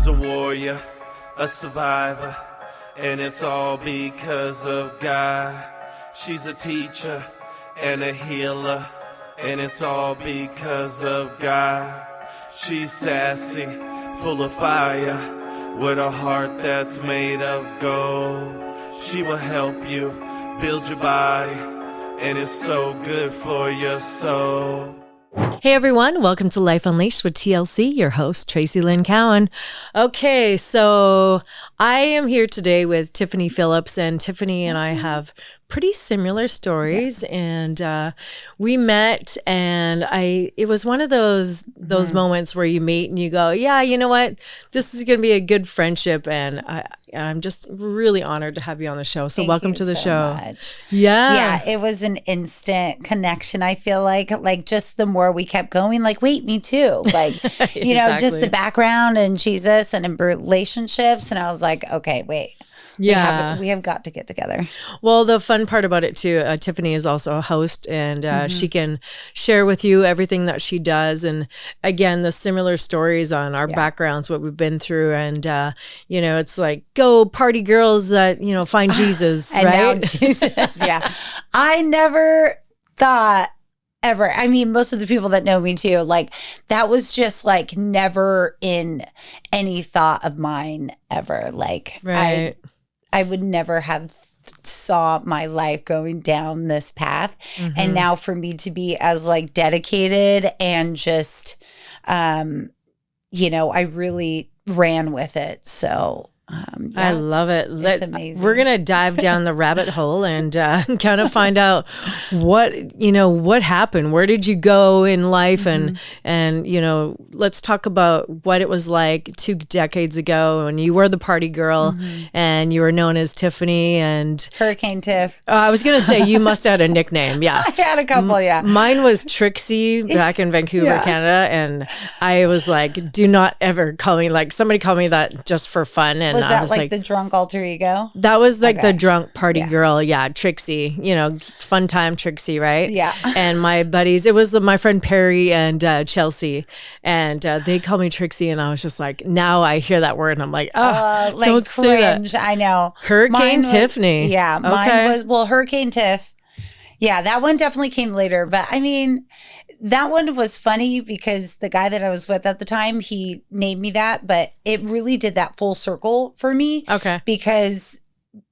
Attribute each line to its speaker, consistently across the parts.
Speaker 1: a warrior, a survivor, and it's all because of God. She's a teacher and a healer, and it's all because of God. She's sassy, full of fire, with a heart that's made of gold. She will help you build your body, and it's so good for your soul.
Speaker 2: Hey everyone, welcome to Life Unleashed with TLC, your host, Traci Lynn Cowan. Okay, so I am here today with Tiffanie Phillips, and Tiffanie and I have pretty similar stories, and we met, and it was one of those moments where you meet and you go, yeah, you know what, this is going to be a good friendship, and I'm just really honored to have you on the show. So welcome to the show.
Speaker 3: Much.
Speaker 2: Yeah,
Speaker 3: it was an instant connection. I feel like just the more we kept going, like, wait, me too. Like, you know, just the background and Jesus and in relationships, and I was like, okay, wait.
Speaker 2: Yeah,
Speaker 3: we have got to get together.
Speaker 2: Well, the fun part about it too, Tiffanie is also a host, and she can share with you everything that she does, and again, the similar stories on our backgrounds, what we've been through, and you know, it's like, go party girls that find Jesus,
Speaker 3: and
Speaker 2: right?
Speaker 3: Now Jesus, yeah. I never thought ever. I mean, most of the people that know me too, like, that was just like never in any thought of mine ever. Like,
Speaker 2: right.
Speaker 3: I would never have saw my life going down this path. And now for me to be as like dedicated and just, I really ran with it. So
Speaker 2: I love it.
Speaker 3: It's amazing.
Speaker 2: We're going to dive down the rabbit hole and kind of find out what happened. Where did you go in life? And let's talk about what it was like 2 decades ago when you were the party girl and you were known as Tiffanie and
Speaker 3: Hurricane Tiff.
Speaker 2: I was going to say, you must have had a nickname. Yeah.
Speaker 3: I had a couple. Yeah.
Speaker 2: Mine was Trixie back in Vancouver, Canada. And I was like, do not ever call me, like, somebody called me that just for fun. And
Speaker 3: was that like the drunk alter ego?
Speaker 2: That was like the drunk party girl. Yeah. Trixie, fun time Trixie, right?
Speaker 3: Yeah.
Speaker 2: And my buddies, it was my friend Perry and Chelsea, and they called me Trixie, and I was just like, now I hear that word and I'm like,
Speaker 3: like,
Speaker 2: don't
Speaker 3: cringe.
Speaker 2: say that.
Speaker 3: I know.
Speaker 2: Hurricane Tiffany.
Speaker 3: Yeah. Mine was, Hurricane Tiff. Yeah, that one definitely came later. But I mean, that one was funny because the guy that I was with at the time, he named me that, but it really did that full circle for me.
Speaker 2: Okay.
Speaker 3: Because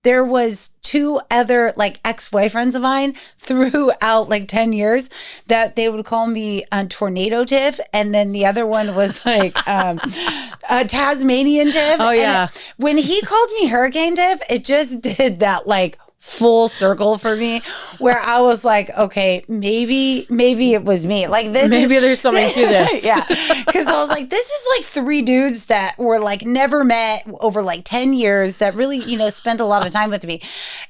Speaker 3: there was 2 other like ex-boyfriends of mine throughout like 10 years that they would call me Tornado Tiff. And then the other one was like a Tasmanian Tiff.
Speaker 2: Oh, yeah.
Speaker 3: And when he called me Hurricane Tiff, it just did that like full circle for me where I was like, okay, maybe it was me. Like this
Speaker 2: there's something to this.
Speaker 3: Yeah. Cause I was like, this is like 3 dudes that were like never met over like 10 years that really, spent a lot of time with me.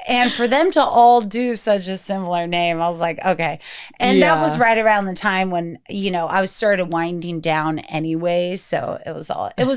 Speaker 3: And for them to all do such a similar name, I was like, okay. And that was right around the time when, I was started winding down anyway. So it was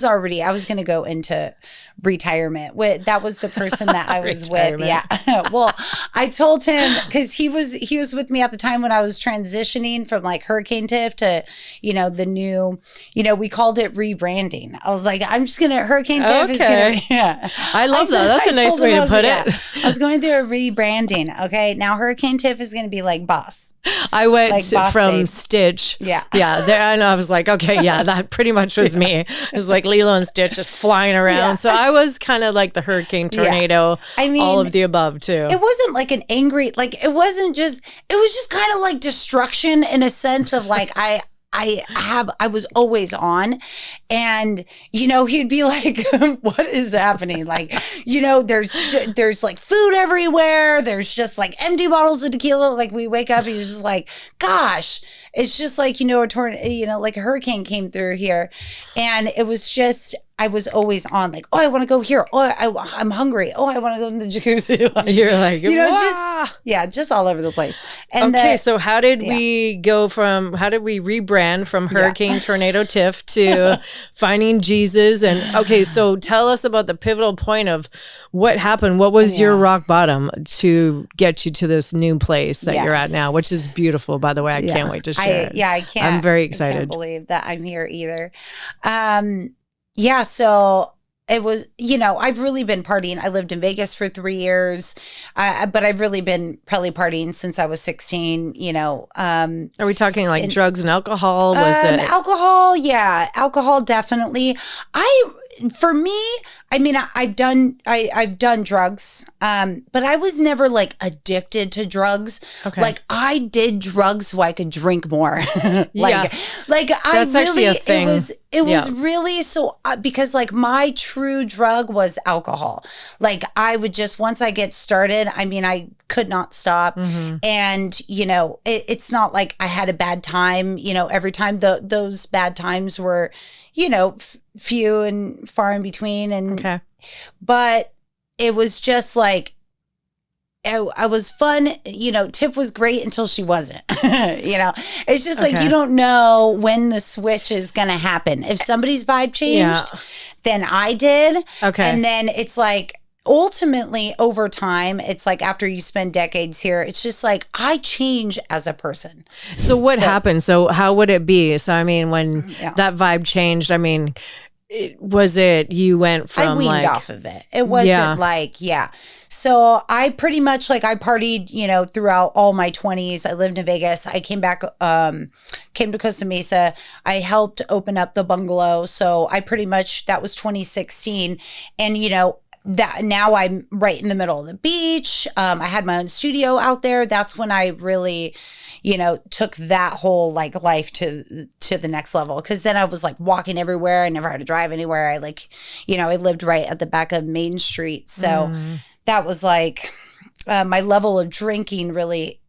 Speaker 3: already, I was going to go into retirement. That was the person that I was with. Yeah. Well, I told him because he was with me at the time when I was transitioning from like Hurricane Tiff to, the new, we called it rebranding. I was like, I'm just gonna Hurricane Tiff is gonna.
Speaker 2: I love that. That's a nice way to put it.
Speaker 3: I was going through a rebranding. Okay, now Hurricane Tiff is gonna be like boss.
Speaker 2: I went
Speaker 3: like
Speaker 2: from
Speaker 3: babe.
Speaker 2: Stitch.
Speaker 3: Yeah.
Speaker 2: There, and I was like, okay, that pretty much was me. It was like Lilo and Stitch just flying around. Yeah. So I was kind of like the hurricane, tornado, all of the above too.
Speaker 3: It wasn't like an angry, like it was just kind of like destruction in a sense of like, I was always on, and he'd be like, what is happening? Like, there's like food everywhere. There's just like empty bottles of tequila. Like we wake up, he's just like, gosh, it's just like, a tornado, like a hurricane came through here. And it was just, I was always on like, oh, I want to go here. Oh, I'm hungry. Oh, I want to go in the jacuzzi. Like,
Speaker 2: you're like,
Speaker 3: just all over the place. And
Speaker 2: okay, so how did we rebrand from Hurricane Tornado Tiff to finding Jesus? And okay, so tell us about the pivotal point of what happened. What was your rock bottom to get you to this new place that you're at now, which is beautiful, by the way. I can't wait to share it.
Speaker 3: I can't.
Speaker 2: I'm very excited.
Speaker 3: I can't believe that I'm here either. yeah, so it was, I've really been partying. I lived in Vegas for 3 years, but I've really been probably partying since I was 16,
Speaker 2: Are we talking like drugs and alcohol? Was it
Speaker 3: alcohol? Yeah, alcohol, definitely. For me, I mean, I've done drugs, but I was never like addicted to drugs.
Speaker 2: Okay.
Speaker 3: Like I did drugs so I could drink more. like
Speaker 2: That's
Speaker 3: I
Speaker 2: actually
Speaker 3: really,
Speaker 2: a thing.
Speaker 3: it was really so because like my true drug was alcohol. Like I would just once I get started, I mean, I could not stop, and it's not like I had a bad time. Every time those bad times were, few and far in between, and but it was just like I was fun. Tiff was great until she wasn't. It's just like you don't know when the switch is going to happen. If somebody's vibe changed, then I did.
Speaker 2: Okay.
Speaker 3: And then it's like ultimately over time, it's like after you spend decades here, it's just like I change as a person.
Speaker 2: So what happened? So how would it be? So I mean, when that vibe changed, I mean, was it you went from
Speaker 3: I weaned off of it. It wasn't So I pretty much I partied, throughout all my 20s. I lived in Vegas. I came back, came to Costa Mesa. I helped open up the bungalow. So I pretty much, that was 2016. And, that now I'm right in the middle of the beach. I had my own studio out there. That's when I really, took that whole life to the next level. Cause then I was walking everywhere. I never had to drive anywhere. I I lived right at the back of Main Street. So that was my level of drinking really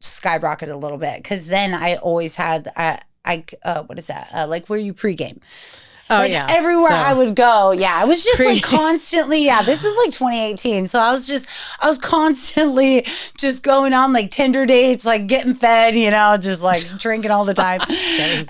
Speaker 3: skyrocketed a little bit. Cause then I always had, what is that? Where you pregame.
Speaker 2: Oh,
Speaker 3: everywhere I would go. Yeah. I was just constantly, this is 2018. So I was constantly just going on Tinder dates, getting fed, just drinking all the time.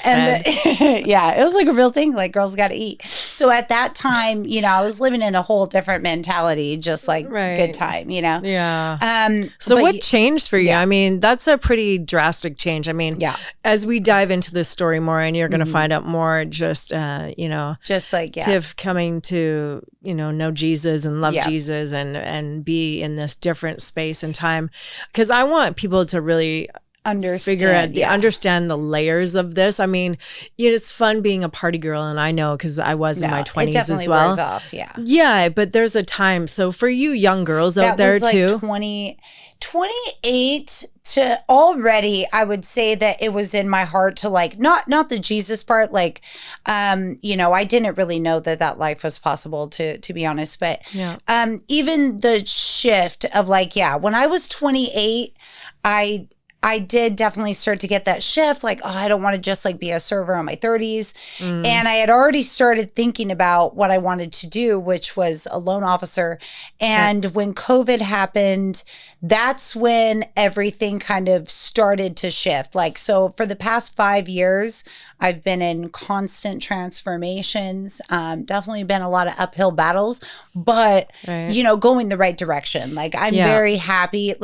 Speaker 3: And it was a real thing. Girls got to eat. So at that time, I was living in a whole different mentality, just good time,
Speaker 2: Yeah. So what changed for you?
Speaker 3: Yeah.
Speaker 2: I mean, that's a pretty drastic change. I mean, as we dive into this story more and you're going to find out more just, Tiff coming to, know Jesus and love Jesus and be in this different space and time. Because I want people to really understand the layers of this. I mean, it's fun being a party girl, and I know because I was in my 20s as well.
Speaker 3: Wears off,
Speaker 2: yeah, but there's a time. So for you young girls out there too,
Speaker 3: 28 to already, I would say that it was in my heart to not the Jesus part. I didn't really know that life was possible to be honest, but even the shift of when I was 28, I did definitely start to get that shift. I don't want to just be a server in my 30s. And I had already started thinking about what I wanted to do, which was a loan officer. And when COVID happened, that's when everything kind of started to shift. So for the past 5 years, I've been in constant transformations. Definitely been a lot of uphill battles, but going the right direction. I'm very happy.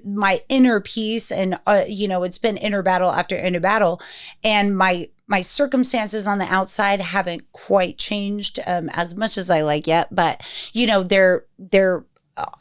Speaker 3: My inner peace, and it's been inner battle after inner battle, and my circumstances on the outside haven't quite changed as much as I like yet. But they're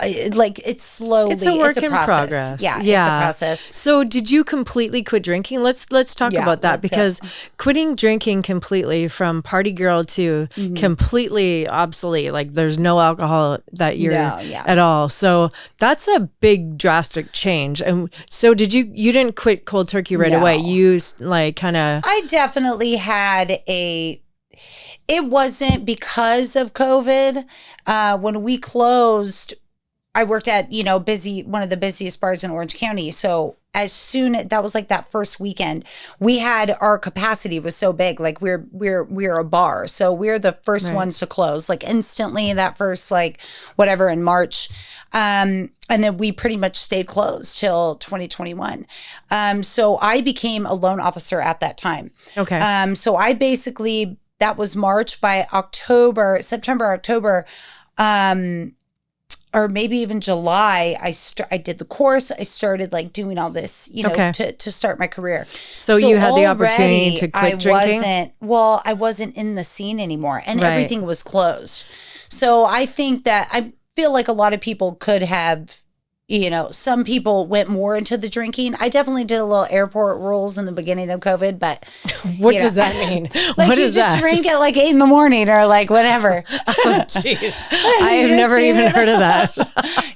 Speaker 3: it's slowly,
Speaker 2: it's a work in
Speaker 3: process.
Speaker 2: Progress.
Speaker 3: Yeah, it's a process.
Speaker 2: So did you completely quit drinking? Let's talk about that, because quitting drinking completely from party girl to completely obsolete, there's no alcohol that you're at all. So that's a big drastic change. And so you didn't quit cold turkey right away. You
Speaker 3: I definitely had it wasn't because of COVID. When we closed, I worked at, one of the busiest bars in Orange County. So as soon as that was that first weekend, we had our capacity was so big. We're a bar. So we're the first ones to close, instantly that first, whatever in March. And then we pretty much stayed closed till 2021. So I became a loan officer at that time.
Speaker 2: Okay.
Speaker 3: So I basically, that was March. By September, October, or maybe even July, I did the course. I started like doing all this, to start my career.
Speaker 2: So you had the opportunity to quit drinking?
Speaker 3: I wasn't in the scene anymore, and everything was closed. So I think that I feel like a lot of people could have, some people went more into the drinking. I definitely did a little airport rules in the beginning of COVID, but
Speaker 2: what does that mean?
Speaker 3: Like
Speaker 2: what
Speaker 3: you
Speaker 2: is
Speaker 3: just
Speaker 2: that?
Speaker 3: drink at like 8 a.m. or like whatever.
Speaker 2: Oh, jeez. I have never even heard of that.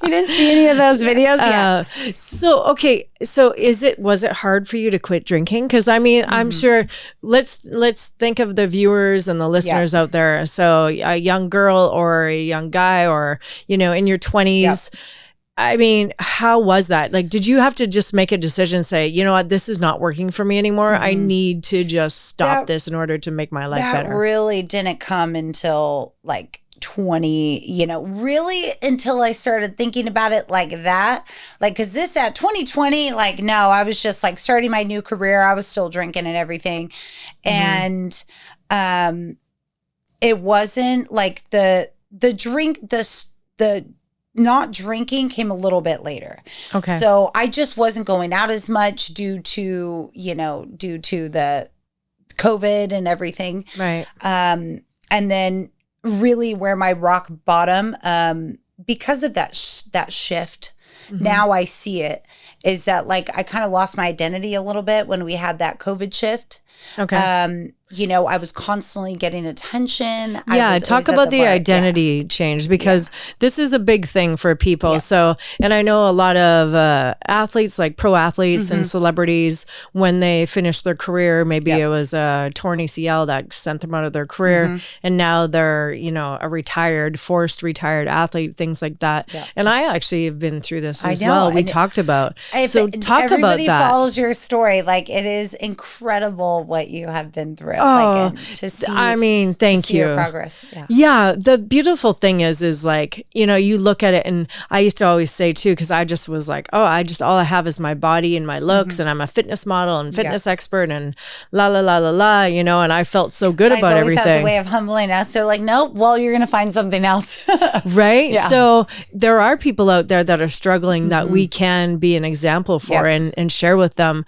Speaker 3: You didn't see any of those videos? Yeah.
Speaker 2: So was it hard for you to quit drinking? Because I mean, I'm sure, let's think of the viewers and the listeners out there. So a young girl or a young guy or, in your 20s, I mean, how was that? Like, did you have to just make a decision, say, you know what, this is not working for me anymore. I need to just stop this in order to make my life better.
Speaker 3: That really didn't come until like 20, really until I started thinking about it like that. Like, cause this at 2020, like, no, I was just like starting my new career. I was still drinking and everything. And, it wasn't like the not drinking came a little bit later.
Speaker 2: Okay.
Speaker 3: So I just wasn't going out as much due to the COVID and everything.
Speaker 2: Right.
Speaker 3: And then really where my rock bottom, because of that shift, now I see it, is that like I kind of lost my identity a little bit when we had that COVID shift.
Speaker 2: Okay.
Speaker 3: I was constantly getting attention.
Speaker 2: Yeah, talk about the identity change, because this is a big thing for people. Yeah. So, and I know a lot of athletes, like pro athletes and celebrities, when they finish their career, maybe it was a torn ACL that sent them out of their career, and now they're, a forced retired athlete, things like that. Yeah. And I actually have been through this as well. We talked about. So talk about that.
Speaker 3: Everybody follows your story. Like, it is incredible what you have been through.
Speaker 2: Oh,
Speaker 3: to see,
Speaker 2: thank you.
Speaker 3: Your progress.
Speaker 2: Yeah. The beautiful thing is like, you look at it, and I used to always say too, because I just was like, all I have is my body and my looks, and I'm a fitness model and fitness expert and la la la la la, and I felt so good about everything.
Speaker 3: Life always has a way of humbling us. They're like, nope, well, you're going to find something else.
Speaker 2: Right? Yeah. So there are people out there that are struggling that we can be an example for and share with them.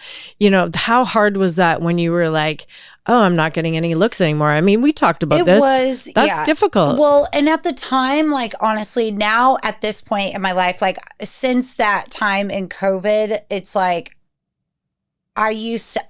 Speaker 2: How hard was that when you were like, oh, I'm not getting any looks anymore? I mean, we talked about this. That's difficult.
Speaker 3: Well, and at the time, like, honestly, now at this point in my life, like, since that time in COVID, it's like, I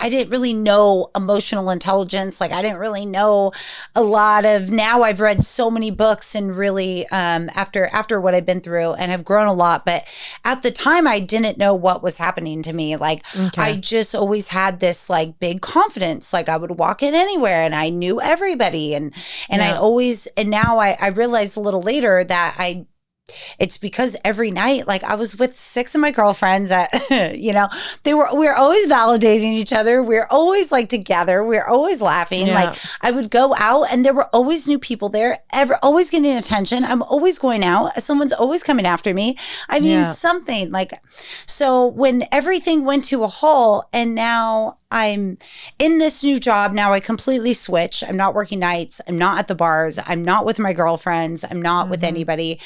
Speaker 3: didn't really know emotional intelligence. Like, I didn't really know a lot of, now I've read so many books and really, after what I've been through, and have grown a lot. But at the time, I didn't know what was happening to me. Like, I just always had this like big confidence. Like, I would walk in anywhere and I knew everybody. And now I realized a little later that it's because every night, like, I was with 6 of my girlfriends that, we were always validating each other. We were always like together. We were always laughing. Yeah. Like, I would go out and there were always new people there, always getting attention. I'm always going out. Someone's always coming after me. I mean, something like, so when everything went to a halt, and now I'm in this new job. Now I completely switched. I'm not working nights. I'm not at the bars. I'm not with my girlfriends. I'm not with anybody.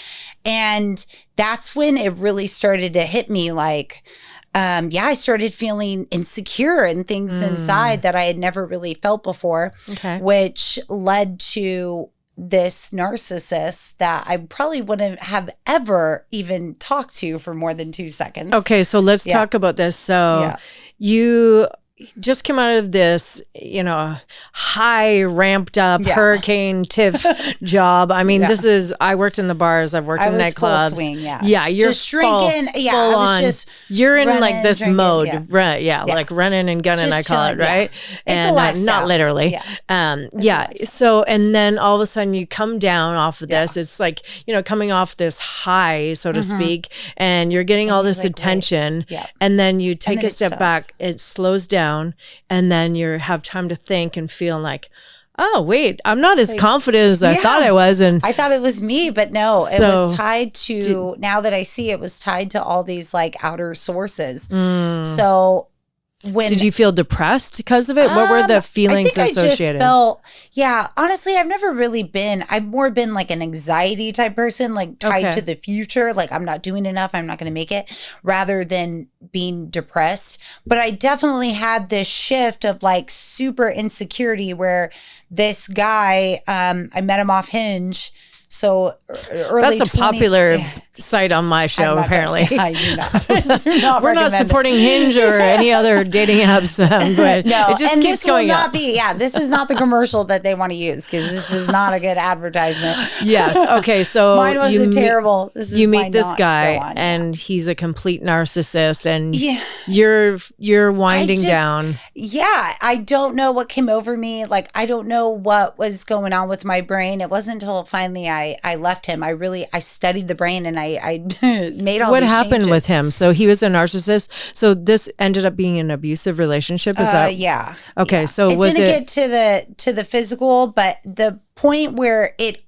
Speaker 3: And that's when it really started to hit me like, I started feeling insecure and things inside that I had never really felt before, which led to this narcissist that I probably wouldn't have ever even talked to for more than 2 seconds.
Speaker 2: Okay, so let's talk about this. So you just came out of this, high ramped up Hurricane Tiff job. I mean, I worked in the bars. I've worked in nightclubs.
Speaker 3: Full swing,
Speaker 2: you're
Speaker 3: just drinking.
Speaker 2: Full on. You're in like this
Speaker 3: drinking,
Speaker 2: mode, like running and gunning, I call it, right?
Speaker 3: It's a lifestyle.
Speaker 2: Not literally. So, and then all of a sudden you come down off of this. It's like, coming off this high, so to speak, and you're getting all this attention, and then you take a step back. It slows down. And then you have time to think and feel like, oh, wait, I'm not as confident as I thought I was. And
Speaker 3: I thought it was me, but no, it was tied to, now that I see, it was tied to all these like outer sources. So
Speaker 2: Did you feel depressed because of it? What were the feelings associated?
Speaker 3: I just felt, honestly, I've never really I've more been like an anxiety type person, like tied to the future. Like I'm not doing enough. I'm not going to make it, rather than being depressed. But I definitely had this shift of like super insecurity where this guy, I met him off Hinge. So early
Speaker 2: that's a popular site on my show, apparently.
Speaker 3: I do not.
Speaker 2: We're not supporting Hinge or any other dating apps, but
Speaker 3: no,
Speaker 2: it just keeps going up.
Speaker 3: This is not the commercial that they want to use because this is not a good advertisement.
Speaker 2: Yes. Okay. So
Speaker 3: mine wasn't terrible.
Speaker 2: You meet this guy, and he's a complete narcissist, and you're winding down.
Speaker 3: Yeah, I don't know what came over me. Like I don't know what was going on with my brain. It wasn't until finally I left him. I studied the brain and I made all.
Speaker 2: What
Speaker 3: these
Speaker 2: happened
Speaker 3: changes.
Speaker 2: with him? So he was a narcissist. So this ended up being an abusive relationship. Is that?
Speaker 3: Yeah.
Speaker 2: Okay.
Speaker 3: Yeah.
Speaker 2: So
Speaker 3: it didn't get to the physical, but the point where it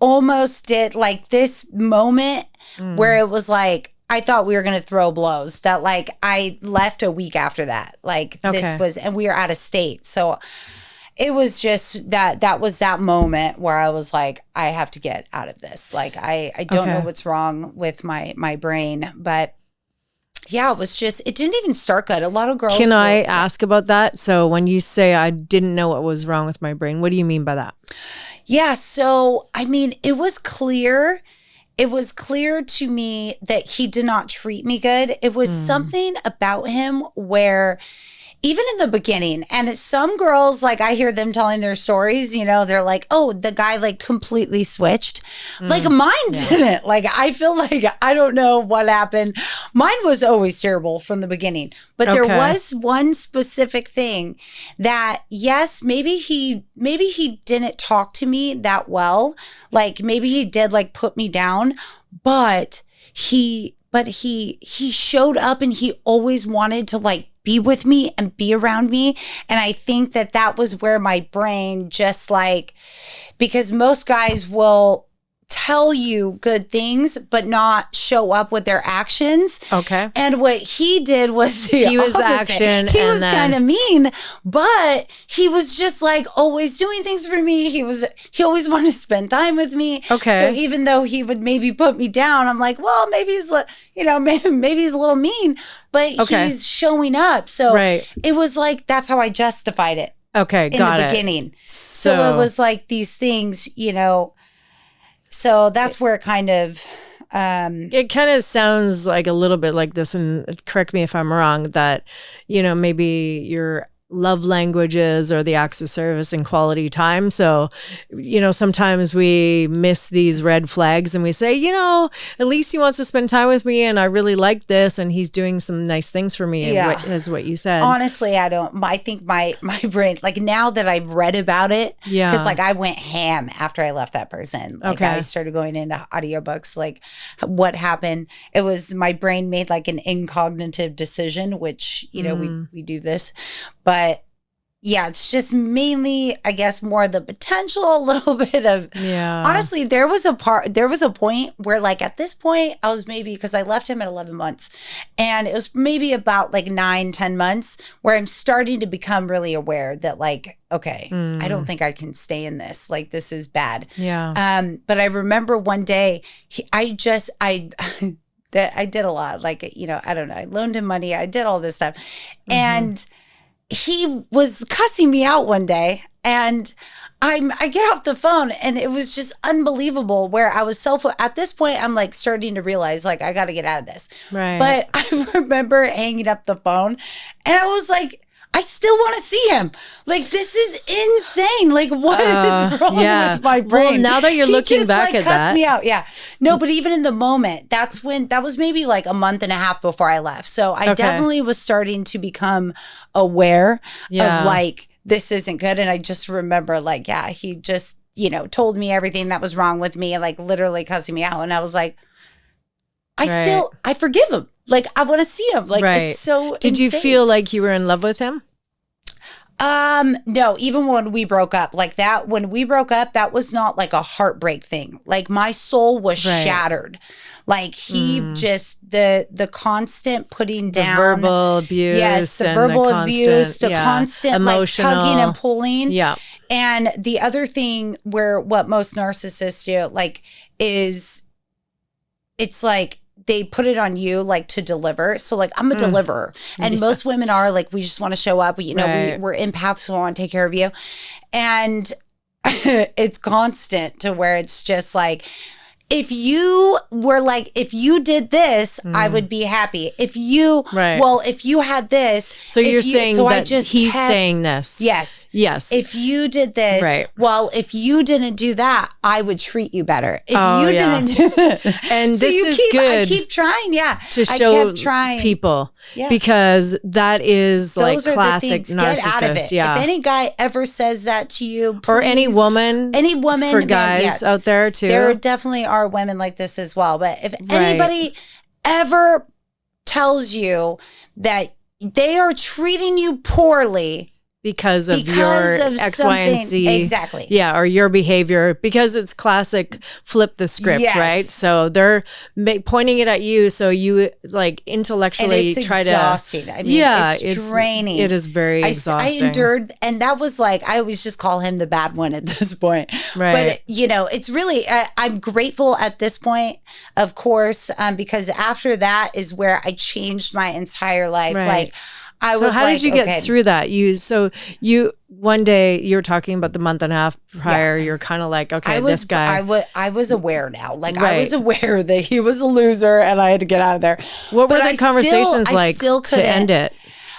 Speaker 3: almost did, like this moment where it was like I thought we were going to throw blows. That like I left a week after that. Like this was, and we were out of state. So it was just that was that moment where I was like, I have to get out of this. Like, I don't know what's wrong with my brain, but yeah, it didn't even start good. A lot of girls.
Speaker 2: Can I ask about that? So when you say I didn't know what was wrong with my brain, what do you mean by that?
Speaker 3: Yeah. So, I mean, it was clear to me that he did not treat me good. It was something about him where even in the beginning, and some girls, like I hear them telling their stories, they're like, oh, the guy like completely switched. Like mine didn't. Like, I feel like, I don't know what happened. Mine was always terrible from the beginning. But there was one specific thing that, yes, maybe he didn't talk to me that well. Like maybe he did like put me down, but he showed up and he always wanted to like be with me and be around me. And I think that was where my brain just like, because most guys will tell you good things, but not show up with their actions. Okay. And what he did was he was action. He was kind of mean, but he was just like always doing things for me. He always wanted to spend time with me. Okay. So even though he would maybe put me down, I'm like, well, maybe he's maybe he's a little mean, but he's showing up. So it was like, that's how I justified it.
Speaker 2: Okay. Got it.
Speaker 3: In the beginning. So it was like these things, so that's where it kind of
Speaker 2: it kind of sounds like a little bit like this, and correct me if I'm wrong, that maybe your love languages or the acts of service and quality time. So sometimes we miss these red flags and we say, at least he wants to spend time with me and I really like this and he's doing some nice things for me, is what you said.
Speaker 3: Honestly, I think my brain, like now that I've read about it, because like I went ham after I left that person. Like I started going into audiobooks, like what happened. It was my brain made like an incognitive decision, which we do this. But yeah, it's just mainly, I guess, more the potential, a little bit of, honestly, there was a point where like at this point I was maybe, because I left him at 11 months and it was maybe about like 9-10 months where I'm starting to become really aware that like, okay, I don't think I can stay in this. Like, this is bad. Yeah. But I remember one day I did a lot, like, I don't know. I loaned him money. I did all this stuff. And he was cussing me out one day and I get off the phone and it was just unbelievable where I was at this point, I'm like starting to realize like, I got to get out of this. Right. But I remember hanging up the phone and I was like, I still want to see him. Like, this is insane. Like, what is wrong with my brain?
Speaker 2: Well, now that you're looking back at that.
Speaker 3: Cussed me out. Yeah. No, but even in the moment, that was maybe like a month and a half before I left. So I definitely was starting to become aware of like, this isn't good. And I just remember like, he just, told me everything that was wrong with me, like literally cussing me out. And I was like, I forgive him. Like, I want to see him. Like, it's so
Speaker 2: Did
Speaker 3: insane.
Speaker 2: you feel like you were in love with him?
Speaker 3: No, even when we broke up, when we broke up, that was not like a heartbreak thing. Like my soul was shattered. Like he just, the constant putting down.
Speaker 2: The verbal abuse.
Speaker 3: Yes, the
Speaker 2: and
Speaker 3: verbal
Speaker 2: the constant,
Speaker 3: abuse, the constant
Speaker 2: emotional,
Speaker 3: like tugging and pulling.
Speaker 2: Yeah.
Speaker 3: And the other thing what most narcissists do, like, is it's like, they put it on you like to deliver. So like I'm a deliverer, and most women are like, we just want to show up. We're empaths, so we want to take care of you. And it's constant to where it's just like, if you did this, I would be happy. If you had this.
Speaker 2: So you're saying that he's saying this.
Speaker 3: Yes.
Speaker 2: Yes.
Speaker 3: If you did this, if you didn't do that, I would treat you better. If you didn't do it.
Speaker 2: And so this is good.
Speaker 3: I keep trying,
Speaker 2: to show
Speaker 3: kept trying.
Speaker 2: people. Yeah. Because that is
Speaker 3: those
Speaker 2: like classic narcissist.
Speaker 3: Get out of it.
Speaker 2: Yeah.
Speaker 3: If any guy ever says that to you, please,
Speaker 2: or any woman for guys out there too.
Speaker 3: There definitely are women like this as well. But if anybody ever tells you that they are treating you poorly because of your X, Y, and Z. Exactly.
Speaker 2: Yeah, or your behavior, because it's classic flip the script, right? So they're pointing it at you, so you like intellectually
Speaker 3: and it's
Speaker 2: try
Speaker 3: exhausting. I mean, it's draining.
Speaker 2: It is very exhausting.
Speaker 3: I endured, and that was like, I always just call him the bad one at this point.
Speaker 2: Right.
Speaker 3: But, it's really, I'm grateful at this point, of course, because after that is where I changed my entire life.
Speaker 2: Right.
Speaker 3: Like,
Speaker 2: how did you get through that? You one day you were talking about the month and a half prior. You're kind of like, okay, this guy.
Speaker 3: I was aware now. Like I was aware that he was a loser and I had to get out of there.
Speaker 2: What were the conversations like to end it?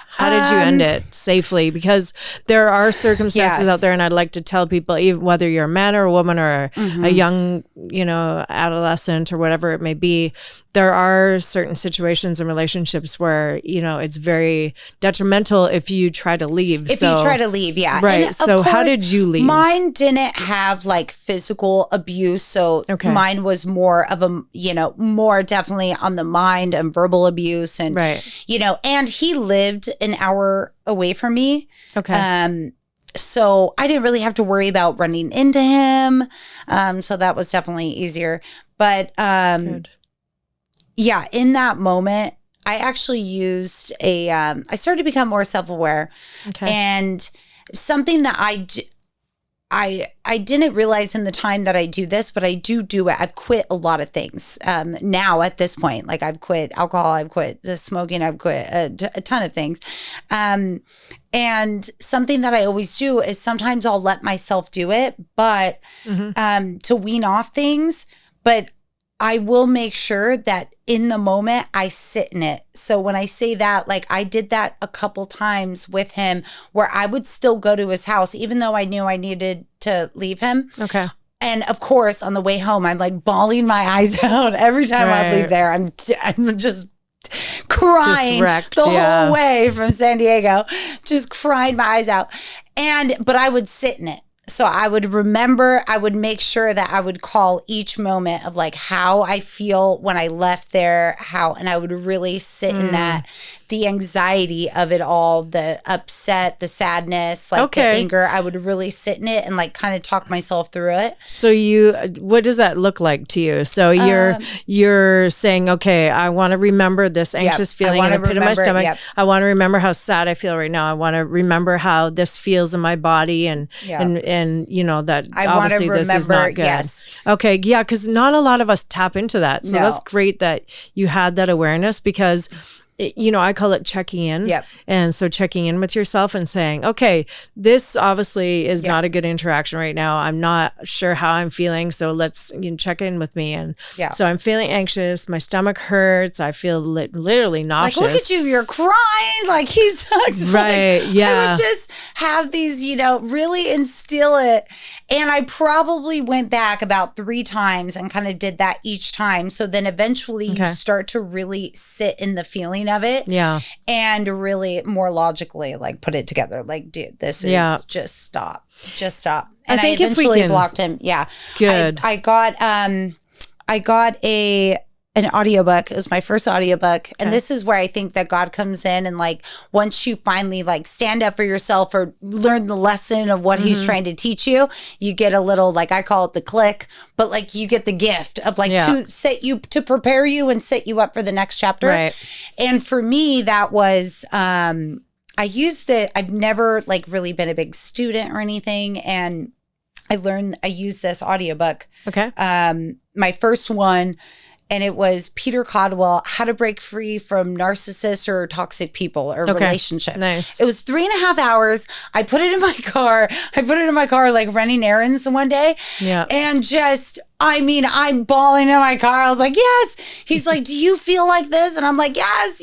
Speaker 2: How did you end it safely? Because there are circumstances out there, and I'd like to tell people, even whether you're a man or a woman or a young, adolescent or whatever it may be, there are certain situations and relationships where, it's very detrimental if you try to leave.
Speaker 3: If you try to leave, yeah.
Speaker 2: Right.
Speaker 3: And
Speaker 2: so how did you leave?
Speaker 3: Mine didn't have like physical abuse. So mine was more of a, more definitely on the mind and verbal abuse. And, and he lived an hour away from me.
Speaker 2: Okay.
Speaker 3: So I didn't really have to worry about running into him. So that was definitely easier. But, yeah, in that moment, I actually used I started to become more self-aware.
Speaker 2: Okay.
Speaker 3: And something that I didn't realize in the time that I do this, but I do it. I've quit a lot of things now at this point. Like I've quit alcohol, I've quit the smoking, I've quit a ton of things. And something that I always do is sometimes I'll let myself do it, but to wean off things. But I will make sure that in the moment I sit in it. So when I say that, like I did that a couple times with him where I would still go to his house, even though I knew I needed to leave him.
Speaker 2: Okay.
Speaker 3: And of course, on the way home, I'm like bawling my eyes out every time I leave there. I'm just crying the whole way from San Diego, just crying my eyes out. But I would sit in it. So I would make sure that I would call each moment of like how I feel when I left there, and I would really sit in that, the anxiety of it all, the upset, the sadness, like the anger. I would really sit in it and like kind of talk myself through it.
Speaker 2: So what does that look like to you? So you're saying, okay, I want to remember this anxious feeling in the pit of my stomach. Yep. I want to remember how sad I feel right now. I want to remember how this feels in my body and that
Speaker 3: I
Speaker 2: obviously this is not good.
Speaker 3: Yes.
Speaker 2: Okay. Yeah. Because not a lot of us tap into that. So that's great that you had that awareness, because I call it checking in.
Speaker 3: Yep.
Speaker 2: And so checking in with yourself and saying, okay, this obviously is not a good interaction right now. I'm not sure how I'm feeling. So let's check in with me. And so I'm feeling anxious. My stomach hurts. I feel literally nauseous.
Speaker 3: Like, look at you. You're crying. Like, he sucks.
Speaker 2: Right.
Speaker 3: Like,
Speaker 2: yeah.
Speaker 3: I would just have these, really instill it. And I probably went back about 3 times and kind of did that each time. So then eventually you start to really sit in the feeling of it.
Speaker 2: Yeah.
Speaker 3: And really more logically, like, put it together. Like, dude, this is just stop. Just stop. And I eventually blocked him. Yeah.
Speaker 2: Good.
Speaker 3: I got a an audiobook. It was my first audiobook. And this is where I think that God comes in, and like once you finally like stand up for yourself or learn the lesson of what he's trying to teach you, you get a little, like I call it the click, but like you get the gift of like to prepare you and set you up for the next chapter.
Speaker 2: Right.
Speaker 3: And for me, that was I used it. I've never like really been a big student or anything, and I used this audiobook.
Speaker 2: Okay.
Speaker 3: My first one, and it was Peter Caldwell, How to Break Free from Narcissists or Toxic People or Relationships.
Speaker 2: Nice.
Speaker 3: It was 3.5 hours. I put it in my car. Like running errands one day.
Speaker 2: Yeah.
Speaker 3: And just, I mean, I'm bawling in my car. I was like, yes. He's like, do you feel like this? And I'm like, yes.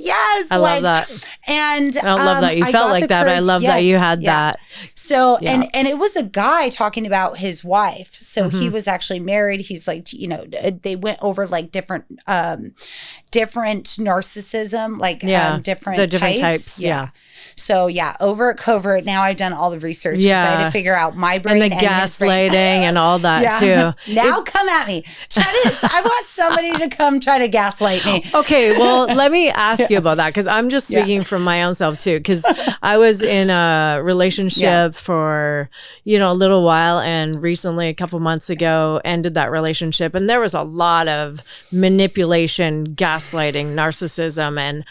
Speaker 2: I love that.
Speaker 3: And
Speaker 2: I love that you felt like that.
Speaker 3: Courage.
Speaker 2: I love that you had that.
Speaker 3: So, and it was a guy talking about his wife. So he was actually married. He's like, you know, they went over like different narcissism, like different types.
Speaker 2: Yeah.
Speaker 3: So overt, covert. Now I've done all the research. I had to figure out my brain
Speaker 2: and the gaslighting and all that too.
Speaker 3: Now come at me. I want somebody to come try to gaslight me.
Speaker 2: Okay, well, let me ask you about that, because I'm just speaking from my own self too, because I was in a relationship for, you know, a little while, and recently, a couple months ago, ended that relationship, and there was a lot of manipulation, gaslighting, narcissism, and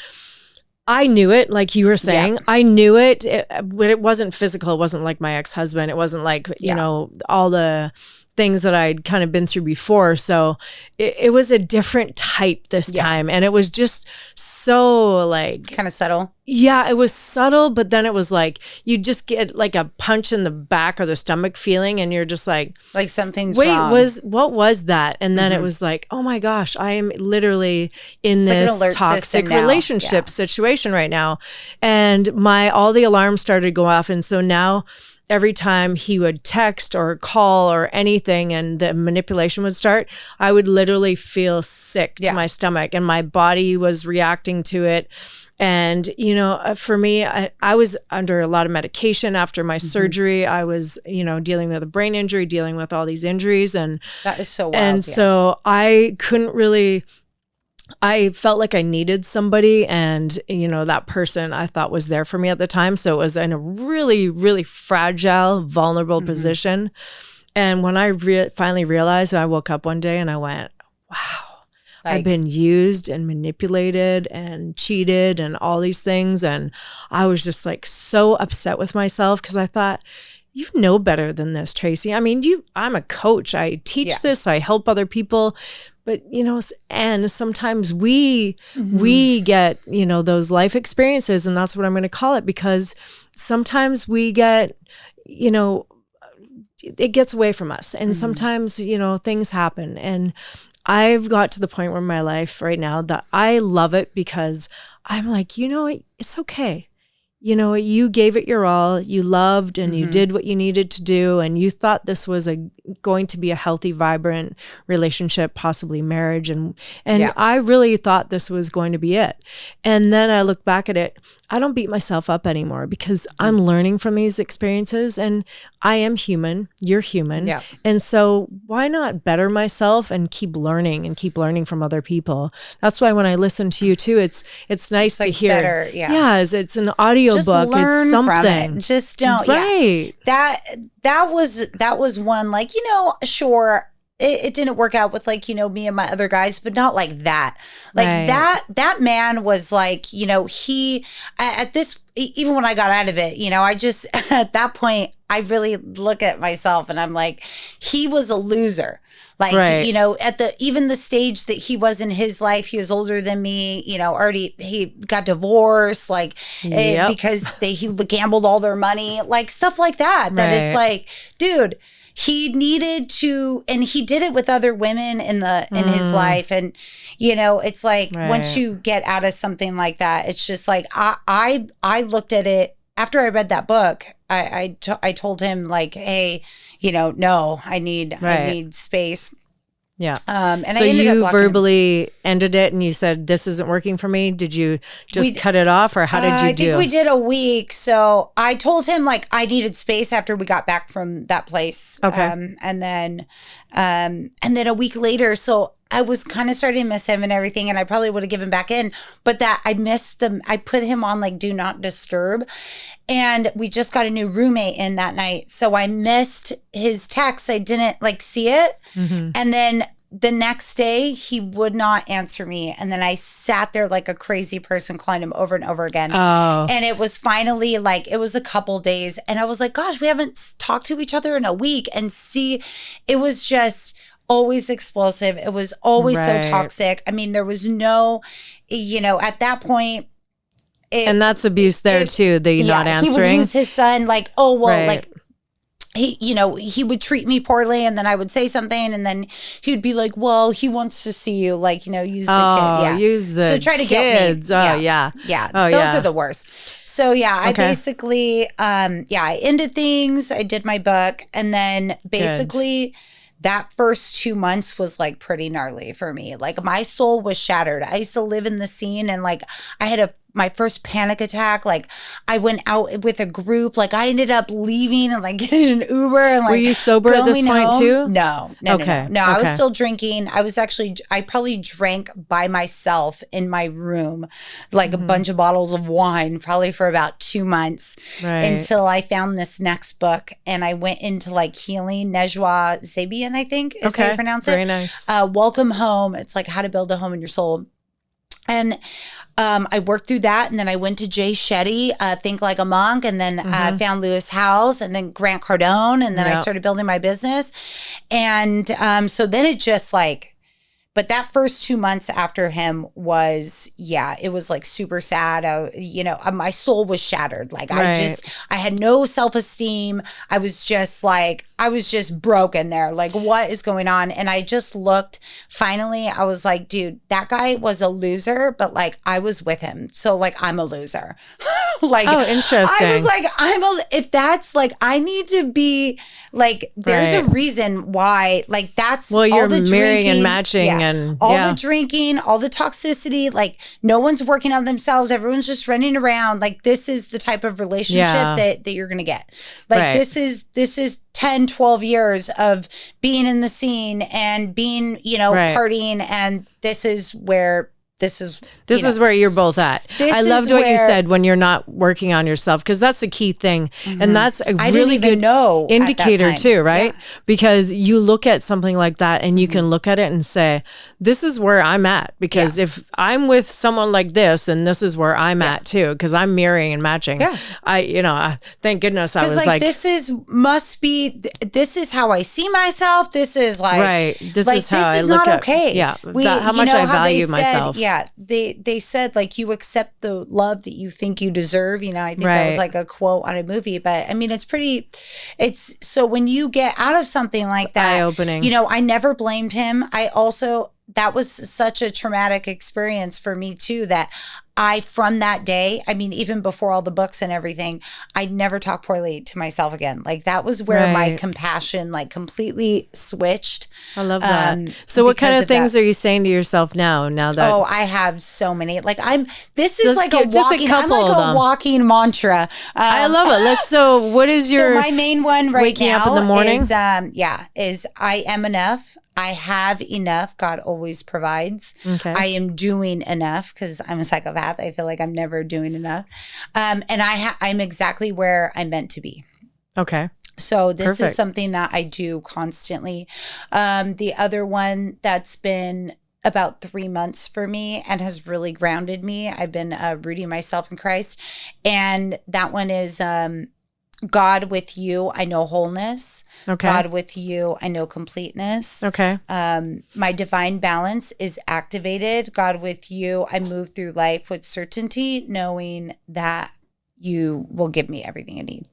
Speaker 2: I knew it, like you were saying. I knew it, but it wasn't physical. It wasn't like my ex-husband. It wasn't like, you know, all the things that I'd kind of been through before. So it was a different type this time. And it was just so like...
Speaker 3: kind of subtle.
Speaker 2: Yeah, it was subtle, but then it was like, you just get like a punch in the back or the stomach feeling, and you're just like
Speaker 3: something's wrong.
Speaker 2: What was that? And then it was like, oh my gosh, I am literally in this toxic relationship situation right now. And all the alarms started to go off. And so now every time he would text or call or anything and the manipulation would start, I would literally feel sick to my stomach, and my body was reacting to it. And, you know, for me, I was under a lot of medication after my surgery. I was, you know, dealing with a brain injury, dealing with all these injuries. And
Speaker 3: that is so wild.
Speaker 2: And so I couldn't really... I felt like I needed somebody, and, you know, that person I thought was there for me at the time. So it was in a really, really fragile, vulnerable position. And when I finally realized, I woke up one day and I went, wow, I've been used and manipulated and cheated and all these things. And I was just like so upset with myself, because I thought, you know better than this, Traci. I mean, I'm a coach. I teach this. I help other people. But, you know, and sometimes we get, you know, those life experiences, and that's what I'm going to call it, because sometimes we get, you know, it gets away from us. And sometimes, you know, things happen. And I've got to the point where in my life right now that I love it, because I'm like, you know, it's okay. You know, you gave it your all, you loved, and you did what you needed to do, and you thought this was going to be a healthy, vibrant relationship, possibly marriage. And I really thought this was going to be it. And then I look back at it, I don't beat myself up anymore, because I'm learning from these experiences, and I am human, you're human. Yeah. And so why not better myself and keep learning from other people? That's why when I listen to you too, it's nice to hear. Better, it's an audio book. It's something. From it.
Speaker 3: Just don't.
Speaker 2: Right.
Speaker 3: Yeah. That was one, like, you know, sure. It didn't work out with, like, you know, me and my other guys, but not like that. Like that man was like, you know, he even when I got out of it, you know, I just, at that point, I really look at myself and I'm like, he was a loser. Like, you know, at even the stage that he was in his life, he was older than me, you know, he got divorced, like, because he gambled all their money, like stuff like that. It's like, dude, he needed to, and he did it with other women in his life. And, you know, it's like, once you get out of something like that, it's just like, I looked at it after I read that book. I told him, like, hey, you know, no, I need space.
Speaker 2: Yeah.
Speaker 3: And
Speaker 2: so you verbally ended it and you said, this isn't working for me. Did you just cut it off, or how did you do?
Speaker 3: I think we did a week. So I told him, like, I needed space after we got back from that place.
Speaker 2: Okay.
Speaker 3: And then a week later, so I was kind of starting to miss him and everything, and I probably would have given back in, but that I missed them. I put him on like do not disturb, and we just got a new roommate in that night, so I missed his text. I didn't like see it, and then the next day he would not answer me, and then I sat there like a crazy person calling him over and over again. And it was finally like, it was a couple days, and I was like, gosh, we haven't talked to each other in a week. And see, it was just always explosive. It was always so toxic. I mean, there was no, at that point,
Speaker 2: and that's abuse there too, the not answering.
Speaker 3: He would use his son like, like, he would treat me poorly, and then I would say something, and then he'd be like, well, he wants to see you, like, use the kid. Yeah.
Speaker 2: Use the
Speaker 3: so try to
Speaker 2: kids.
Speaker 3: Get me.
Speaker 2: Yeah.
Speaker 3: Those are the worst. So I basically, I ended things. I did my book, and then basically that first 2 months was like pretty gnarly for me. Like my soul was shattered. I used to live in the scene, and like I had my first panic attack. Like I went out with a group. Like I ended up leaving and like getting an Uber and like.
Speaker 2: Were you sober at this point
Speaker 3: home.
Speaker 2: too?
Speaker 3: No. I was still drinking. I probably drank by myself in my room, like a bunch of bottles of wine, probably for about 2 months until I found this next book, and I went into like healing. Nejwa Zabian, I think is how you pronounce it.
Speaker 2: Very nice.
Speaker 3: Welcome Home. It's like how to build a home in your soul. And I worked through that, and then I went to Jay Shetty, Think Like a Monk, and then found Lewis Howes, and then Grant Cardone, and then I started building my business. And so then it just like, but that first 2 months after him was, it was like super sad. My soul was shattered. Like I had no self-esteem. I was just broken there. Like, what is going on? And I just looked, finally, I was like, dude, that guy was a loser, but like I was with him. So like, I'm a loser. Like,
Speaker 2: oh, interesting.
Speaker 3: I was like, if that's like, I need to be like, there's a reason why, like that's
Speaker 2: well, you're
Speaker 3: all the
Speaker 2: marrying
Speaker 3: drinking,
Speaker 2: and matching and
Speaker 3: all the drinking, all the toxicity, like no one's working on themselves. Everyone's just running around. Like this is the type of relationship that you're going to get. Like this is 10, 12 years of being in the scene and being, partying. And this is where where you're both at.
Speaker 2: I loved what you said, when you're not working on yourself, because that's the key thing. And that's a really good indicator too, right? Yeah. Because you look at something like that and you can look at it and say, this is where I'm at. Because if I'm with someone like this, then this is where I'm at too, because I'm mirroring and matching. Yeah. Thank goodness I was like,
Speaker 3: this is how I see myself. This is like,
Speaker 2: this is how I look at, how much I value myself.
Speaker 3: Yeah, they said like you accept the love that you think you deserve. I think that was like a quote on a movie, but I mean it's so when you get out of something like that, eye-opening. I never blamed him. That was such a traumatic experience for me too, that from that day, I mean, even before all the books and everything, I never talked poorly to myself again. Like that was where my compassion like completely switched.
Speaker 2: I love that. So what kind of things are you saying to yourself now that?
Speaker 3: Oh, I have so many. Like I'm a walking mantra.
Speaker 2: I love it. So what is your,
Speaker 3: so my main one
Speaker 2: waking up in the morning?
Speaker 3: Is I am enough. I have enough. God always provides. Okay. I am doing enough because I'm a psychopath. I feel like I'm never doing enough. And I'm exactly where I'm meant to be.
Speaker 2: Okay.
Speaker 3: So this is something that I do constantly. The other one that's been about 3 months for me and has really grounded me, I've been rooting myself in Christ. And that one is God with you, I know wholeness. Okay. God with you, I know completeness.
Speaker 2: Okay.
Speaker 3: My divine balance is activated. God with you, I move through life with certainty, knowing that you will give me everything I need.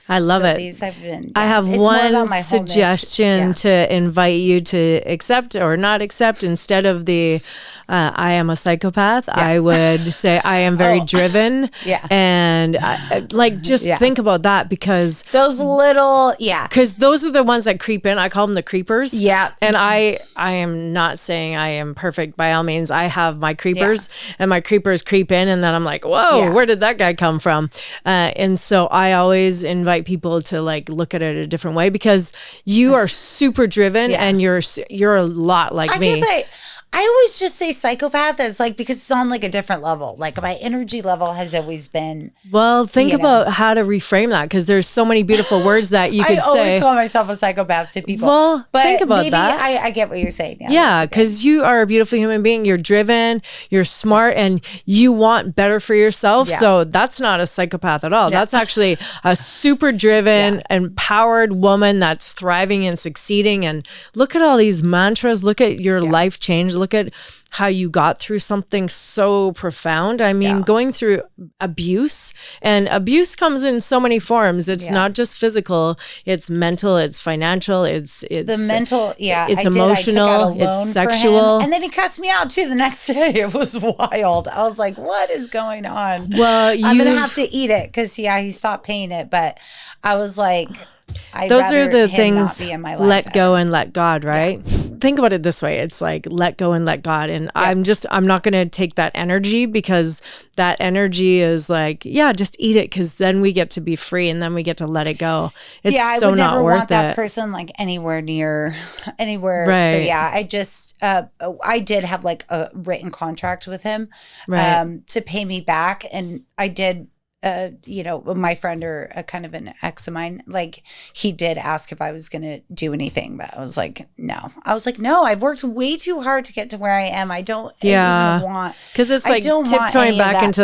Speaker 2: I love it.
Speaker 3: These have been,
Speaker 2: I have one suggestion to invite you to accept or not accept. Instead of the I am a psychopath, I would say I am very driven. And think about that, because
Speaker 3: those little,
Speaker 2: because those are the ones that creep in. I call them the creepers.
Speaker 3: Yeah.
Speaker 2: And I am not saying I am perfect by all means. I have my creepers and my creepers creep in, and then I'm like, whoa, where did that guy come from? And so I always invite invite people to like look at it a different way, because you are super driven and you're a lot like me.
Speaker 3: I always just say psychopath as like, because it's on like a different level. Like my energy level has always been.
Speaker 2: Well, think about how to reframe that, because there's so many beautiful words that you could say.
Speaker 3: I always call myself a psychopath to people.
Speaker 2: Well,
Speaker 3: but
Speaker 2: think about
Speaker 3: maybe
Speaker 2: that.
Speaker 3: I get what you're saying.
Speaker 2: Yeah, because you are a beautiful human being. You're driven, you're smart, and you want better for yourself. Yeah. So that's not a psychopath at all. Yeah. That's actually a super driven, empowered woman that's thriving and succeeding. And look at all these mantras. Look at your life change. Look at how you got through something so profound. I mean, going through abuse, and abuse comes in so many forms. It's not just physical, it's mental, it's financial, it's
Speaker 3: the mental,
Speaker 2: it's emotional, it's sexual.
Speaker 3: And then he cussed me out too the next day. It was wild. I was like, what is going on?
Speaker 2: Well,
Speaker 3: I'm going to have to eat it because he stopped paying it. But I was like,
Speaker 2: those are the things, let go and let God, right?
Speaker 3: Yeah.
Speaker 2: Think about it this way. It's like, let go and let God. And I'm not going to take that energy, because that energy is like, just eat it, because then we get to be free and then we get to let it go. It's
Speaker 3: I
Speaker 2: so
Speaker 3: would never
Speaker 2: not worth
Speaker 3: want that
Speaker 2: it.
Speaker 3: person like anywhere near anywhere.
Speaker 2: Right.
Speaker 3: So I just, I did have like a written contract with him to pay me back. And I did. My friend or a kind of an ex of mine, like he did ask if I was going to do anything, but I was like, no. I've worked way too hard to get to where I am. I don't even want,
Speaker 2: because it's like tiptoeing back into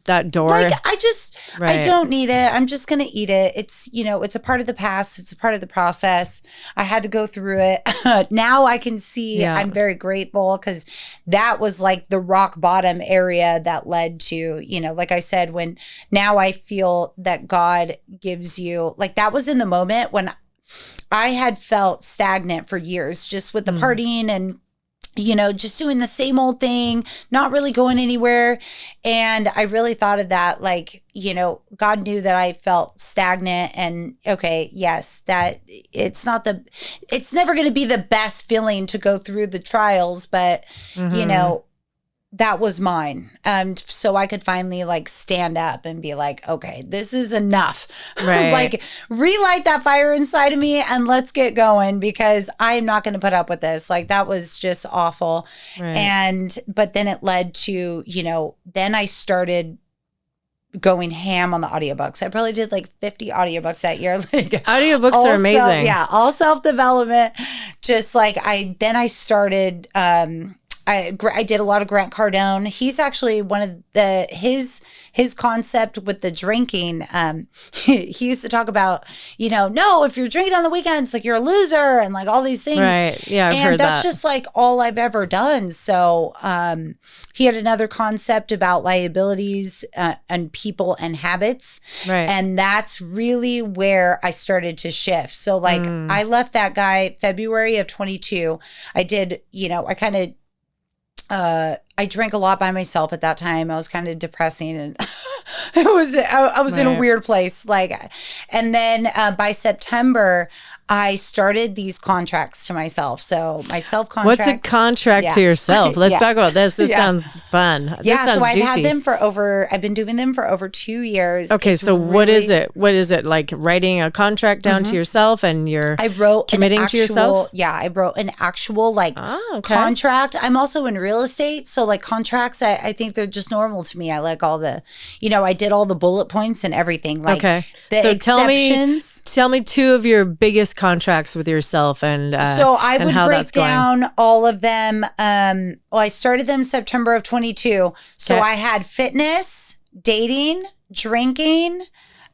Speaker 2: that door.
Speaker 3: Like I don't need it. I'm just going to eat it. It's, it's a part of the past. It's a part of the process. I had to go through it. Now I can see I'm very grateful, because that was like the rock bottom area that led to, like I said, when now I feel that God gives you, like that was in the moment when I had felt stagnant for years, just with the partying and, just doing the same old thing, not really going anywhere. And I really thought of that, like, God knew that I felt stagnant, and that it's never going to be the best feeling to go through the trials, but, that was mine. So I could finally like stand up and be like, okay, this is enough.
Speaker 2: Right.
Speaker 3: Like relight that fire inside of me and let's get going, because I am not going to put up with this. Like that was just awful. Right. But then it led to, then I started going ham on the audiobooks. I probably did like 50 audiobooks that year. Like
Speaker 2: audiobooks are amazing.
Speaker 3: All self-development. Just like I started, I did a lot of Grant Cardone. He's actually one of his concept with the drinking. He used to talk about, no, if you're drinking on the weekends, like you're a loser and like all these things.
Speaker 2: Right. Yeah. I've heard
Speaker 3: that's
Speaker 2: that.
Speaker 3: just like all I've ever done. So, he had another concept about liabilities and people and habits. Right. And that's really where I started to shift. So like I left that guy February of 22. I did, I kind of, I drank a lot by myself at that time. I was kind of depressing, and I was in a weird place. Like, and then by September, I started these contracts to myself. So my self-contract.
Speaker 2: What's a contract to yourself? Let's talk about this. This sounds fun. This sounds
Speaker 3: so I've
Speaker 2: juicy.
Speaker 3: had them I've been doing them for over 2 years.
Speaker 2: Okay, so what is it? What is it? Like writing a contract down to yourself, and
Speaker 3: I wrote
Speaker 2: committing to yourself?
Speaker 3: Yeah, I wrote an actual contract. I'm also in real estate. So like contracts, I think they're just normal to me. I like all the, I did all the bullet points and everything. Like the exceptions.
Speaker 2: Tell me two of your biggest contracts with yourself, and
Speaker 3: so I would break down all of them. I started them September of 22. So I had fitness, dating, drinking,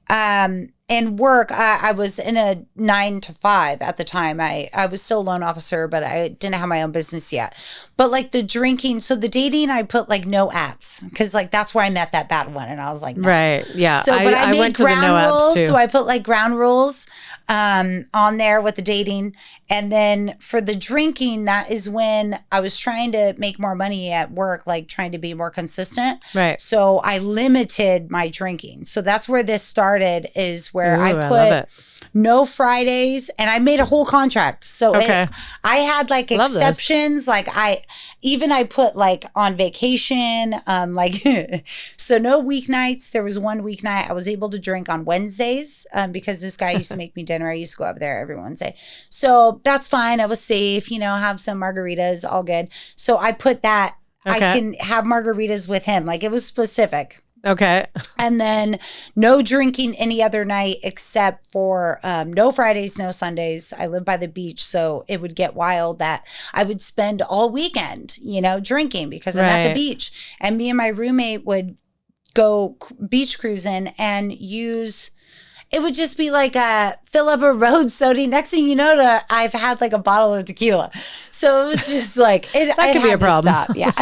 Speaker 3: and work. I was in a 9 to 5 at the time. I was still a loan officer, but I didn't have my own business yet. But like the drinking, so the dating, I put like no apps, because like that's where I met that bad one, and I was like, no.
Speaker 2: Right, yeah.
Speaker 3: So, but I made
Speaker 2: went to the no
Speaker 3: ground rules.
Speaker 2: apps too.
Speaker 3: So I put like ground rules. on there with the dating. And then for the drinking, that is when I was trying to make more money at work, like trying to be more consistent.
Speaker 2: Right.
Speaker 3: So I limited my drinking. So that's where this started, is where
Speaker 2: Ooh,
Speaker 3: I
Speaker 2: love
Speaker 3: put
Speaker 2: it.
Speaker 3: no Fridays, and I made a whole contract. So I had like
Speaker 2: Love this.
Speaker 3: exceptions. Like I put like on vacation, like, so no weeknights. There was one weeknight I was able to drink on Wednesdays, because this guy used to make me dinner. I used to go up there every Wednesday. So that's fine. I was safe, have some margaritas, all good. So I put that, I can have margaritas with him. Like, it was specific.
Speaker 2: Okay.
Speaker 3: And then no drinking any other night except for no Fridays, no Sundays. I live by the beach, so it would get wild that I would spend all weekend, drinking because I'm at the beach. And me and my roommate would go beach cruising and it would just be like fill up a road soda. Next thing you know, I've had like a bottle of tequila. So it was just like, it
Speaker 2: could be a problem.
Speaker 3: Stop. Yeah,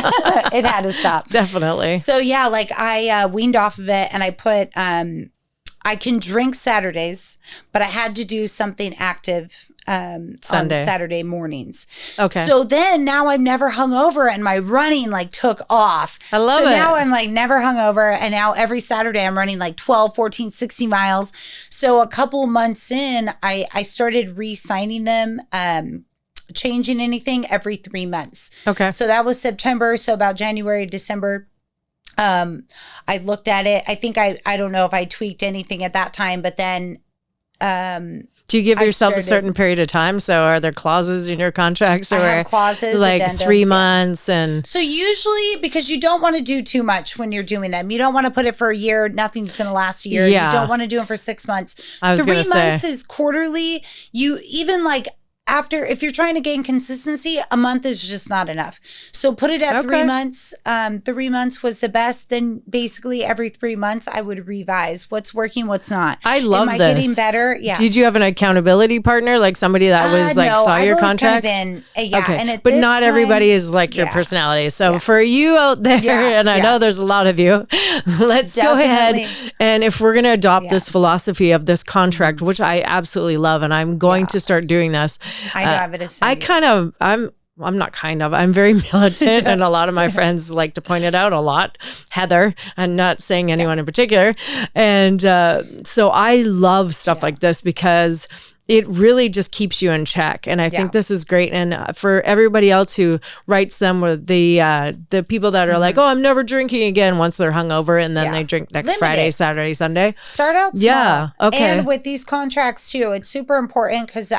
Speaker 3: it had to stop.
Speaker 2: Definitely.
Speaker 3: So yeah, like I weaned off of it, and I put, I can drink Saturdays, but I had to do something active on Saturday mornings.
Speaker 2: Okay.
Speaker 3: So then now I'm never hungover, and my running like took off.
Speaker 2: I love it.
Speaker 3: So now I'm like never hungover, and now every Saturday I'm running like 12, 14, 60 miles. So a couple months in, I started re-signing them, changing anything every 3 months.
Speaker 2: Okay.
Speaker 3: So that was September. So about January, December, I looked at it. I think I don't know if I tweaked anything at that time, but then,
Speaker 2: do you give yourself a certain period of time? So are there clauses in your contracts, or
Speaker 3: I have clauses,
Speaker 2: like
Speaker 3: addendums,
Speaker 2: 3 months? And
Speaker 3: so usually, because you don't want to do too much when you're doing them, you don't want to put it for a year. Nothing's going to last a year.
Speaker 2: Yeah.
Speaker 3: You don't want to do it for 6 months.
Speaker 2: I was
Speaker 3: 3
Speaker 2: gonna say.
Speaker 3: months is quarterly. You even like, if you're trying to gain consistency, a month is just not enough. So put it at 3 months. 3 months was the best. Then basically every 3 months I would revise what's working, what's not.
Speaker 2: I love
Speaker 3: Am
Speaker 2: this.
Speaker 3: I getting better? Yeah.
Speaker 2: Did you have an accountability partner, like somebody that was like
Speaker 3: no,
Speaker 2: saw
Speaker 3: I've
Speaker 2: your
Speaker 3: always
Speaker 2: contracts?
Speaker 3: kind of been, yeah.
Speaker 2: Okay.
Speaker 3: And
Speaker 2: But not everybody is like your personality. So for you out there, and I know there's a lot of you, let's go ahead. And if we're going to adopt this philosophy of this contract, which I absolutely love, and I'm going to start doing this.
Speaker 3: I know, I'm going to
Speaker 2: I'm very militant, and a lot of my friends like to point it out a lot. Heather, I'm not saying anyone in particular. And so I love stuff like this because it really just keeps you in check. And I think this is great. And for everybody else who writes them, with the people that are like, oh, I'm never drinking again once they're hungover, and then they drink next Friday, Saturday, Sunday.
Speaker 3: Start out small.
Speaker 2: Yeah. Okay.
Speaker 3: And with these contracts too, it's super important because